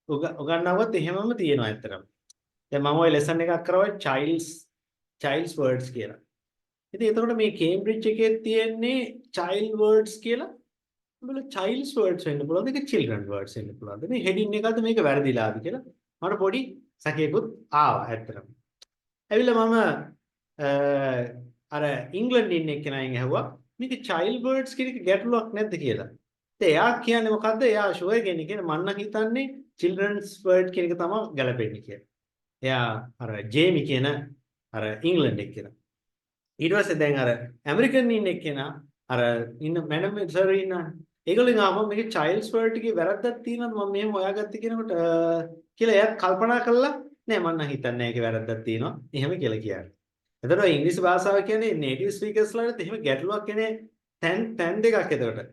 Speaker 1: උගන්වුවත් එහෙමම තියෙනවා ඇත්තටම. දැන් මම ওই lesson එකක් කරවයි child's words කියලා. ඉතින් එතකොට මේ Cambridge එකේ තියෙන්නේ child words කියලා. උඹලා child's words වෙන්න පුළුවන්ද? ඒක children words වෙන්න පුළුවන්ද? මේ heading එකද මේක වැරදිලාද කියලා මට පොඩි සැකයකුත් ආවා ඇත්තටම. ඇවිල්ලා මම අර ඉංග්‍රීසි ඉන්න එක්කෙනාගෙන් ඇහුවා මේක child words කියන එක ගැටලුවක් නැද්ද කියලා. ඉතින් එයා කියන්නේ මොකද්ද? එයා ෂුවර් කෙනෙක් කියන මම නම් හිතන්නේ children's word කියන එක තමයි ගැලපෙන්නේ කියලා. එයා අර ජේමි කියන අර ඉංග්‍රීසි එක්කෙනා. ඊට පස්සේ දැන් අර ඇමරිකන් ඉන්න එක්කෙනා අර ඉන්න මැඩම් සර් ඉන්නා. ඒගොල්ලෝ ගාම මේක child's word එකේ වැරද්දක් තියෙනවද මම මෙහෙම හොයාගත්තේ කියනකොට කියලා එයාත් කල්පනා කළා නෑ මම නම් හිතන්නේ ඒකේ වැරද්දක් තියෙනවා. එහෙම කියලා කියන්නේ. එතකොට ඉංග්‍රීසි භාෂාව කියන්නේ native speakers ලාට එහෙම ගැටලුවක් එන්නේ තැන් දෙකක් එතකොට.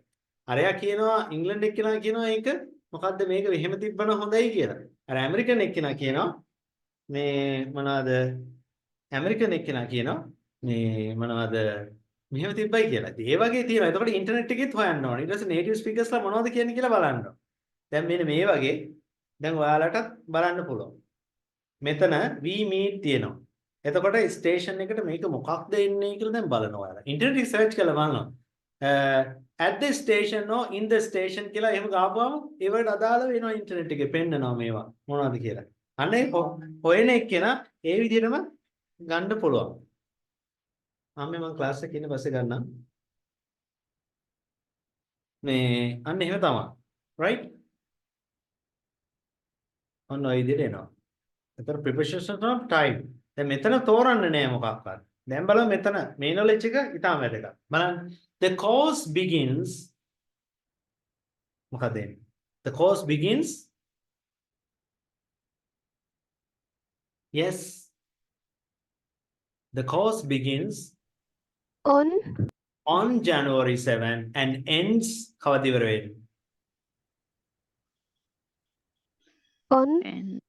Speaker 1: අරයා කියනවා ඉංග්‍රීසි එක්කෙනා කියනවා ඒක මොකද්ද මේක මෙහෙම තිබ්බම හොඳයි කියලා. අර ඇමරිකන් එක්කෙනා කියනවා මේ මොනවාද ඇමරිකන් එක්කෙනා කියනවා මේ මොනවාද මෙහෙම තිබ්බයි කියලා. ඉතින් ඒ වගේ තියෙනවා. එතකොට ඉන්ටර්නෙට් එකෙත් හොයන්න ඕනේ. ඊට පස්සේ native speakers ලා මොනවද කියන්නේ කියලා බලන්න ඕනේ. දැන් මෙන්න මේ වගේ දැන් ඔයාලටත් බලන්න පුළුවන්. මෙතන we meet තියෙනවා. එතකොට ස්ටේෂන් එකට මේක මොකක්ද එන්නේ කියලා දැන් බලනවා ඔයාලා. ඉන්ටර්නෙට් එක සර්ච් කරලා බලනවා. at the station or in the station කියලා එහෙම ගාපුවම ඒවට අදාළ වෙනවා ඉන්ටර්නෙට් එකේ පෙන්නනවා මේවා මොනවද කියලා. අනේ හොයන එක්කෙනා ඒ විදිහටම ගන්න පුළුවන්. මම ක්ලාස් එකේ ඉන්න පස්සේ ගන්නම්. මේ අන්න එහෙම තමයි. right? ඔන්න ඔය විදිහට එනවා. එතන prepositions of time. දැන් මෙතන තෝරන්න නෑ මොකක්වත්. දැන් බලමු මෙතන මේ knowledge එක ඉතාම වැදගත්. බලන්න the course begins මොකද එන්නේ? The course begins yes. The course begins on January 7 and ends කවද ඉවර වෙන්නේ?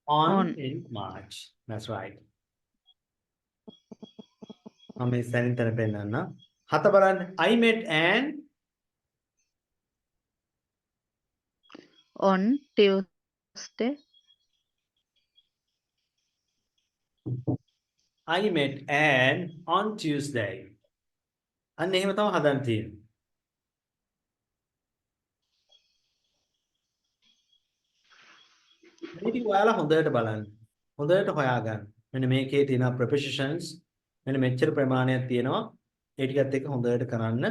Speaker 1: on in March. That's right. I'm sending the pen now. හත බලන්න. I met Anne
Speaker 3: on Tuesday.
Speaker 1: I met Anne on Tuesday. අන්න එහෙම තමයි හදන්න තියෙන්නේ. මේ ටික ඔයාලා හොඳට බලන්න. හොඳට හොයාගන්න. මෙන්න මේකේ තියෙන prepositions මෙන්න මෙච්චර ප්‍රමාණයක් තියෙනවා. ඒ ටිකත් එක්ක හොඳට කරන්න.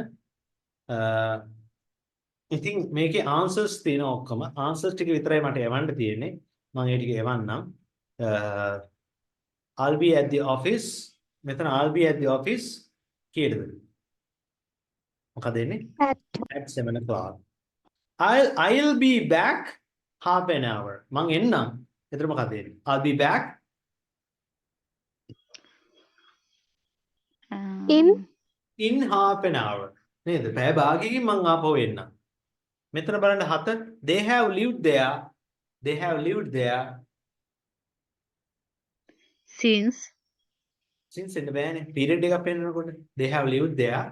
Speaker 1: ඉතින් මේකේ answers තියෙනවා ඔක්කොම. answers ටික විතරයි මට එවන්න තියෙන්නේ. මම ඒ ටික එවන්නම්. I'll be at the office. මෙතන I'll be at the office කීයටද? මොකද එන්නේ? At 7 o'clock. I'll be back half an hour. මං එන්නම්. එතන මොකද එන්නේ? I'll be back in half an hour. නේද? පැය භාගයකින් මං ආපහු එන්නම්. මෙතන බලන්න 7 they have lived there. They have lived there
Speaker 3: since
Speaker 1: එන්න බෑනේ. period එකක් පෙන්නනකොට they have lived there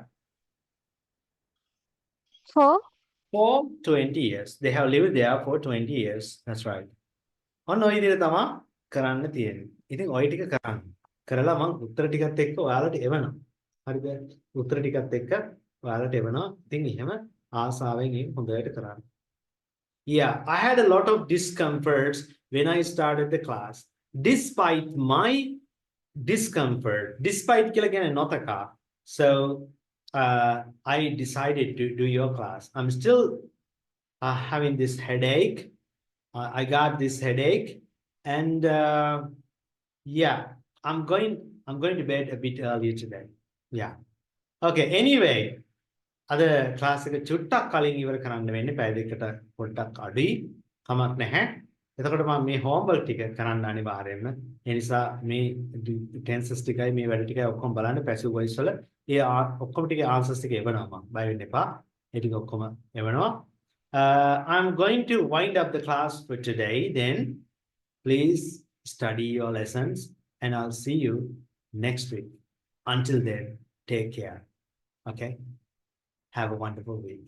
Speaker 2: For
Speaker 1: for 20 years. They have lived there for 20 years. That's right. ඔන්න ඔය විදිහට තමයි කරන්න තියෙන්නේ. ඉතින් ඔය ටික කරන්න. කරලා මම උත්තර ටිකත් එක්ක ඔයාලට එවනවා. හරිද? උත්තර ටිකත් එක්ක ඔයාලට එවනවා. ඉතින් එහෙම ආසාවෙන් ඒක හොඳට කරන්න. Yeah, I had a lot of discomforts when I started the class. Despite my discomfort, despite කියලා කියන්නේ නොතකා. So I decided to do your class. I'm still having this headache. I got this headache, and yeah, I'm going to bed a bit earlier today. Yeah. Okay. Anyway, අද class එක චුට්ටක් කලින් ඉවර කරන්න වෙන්නේ පැය දෙකකට පොඩ්ඩක් අඩුයි. කමක් නැහැ. එතකොට මම මේ homework ටික කරන්න අනිවාර්යයෙන්ම. ඒ නිසා මේ tenses ටිකයි මේ වැඩ ටිකයි ඔක්කොම බලන්න passive voice වල ඒ ඔක්කොම ටිකේ answers ටික එවනවා මම. බය වෙන්න එපා. ඒ ටික ඔක්කොම එවනවා. I'm going to wind up the class for today. Then please study your lessons and I'll see you next week. Until then, take care. Okay? Have a wonderful week.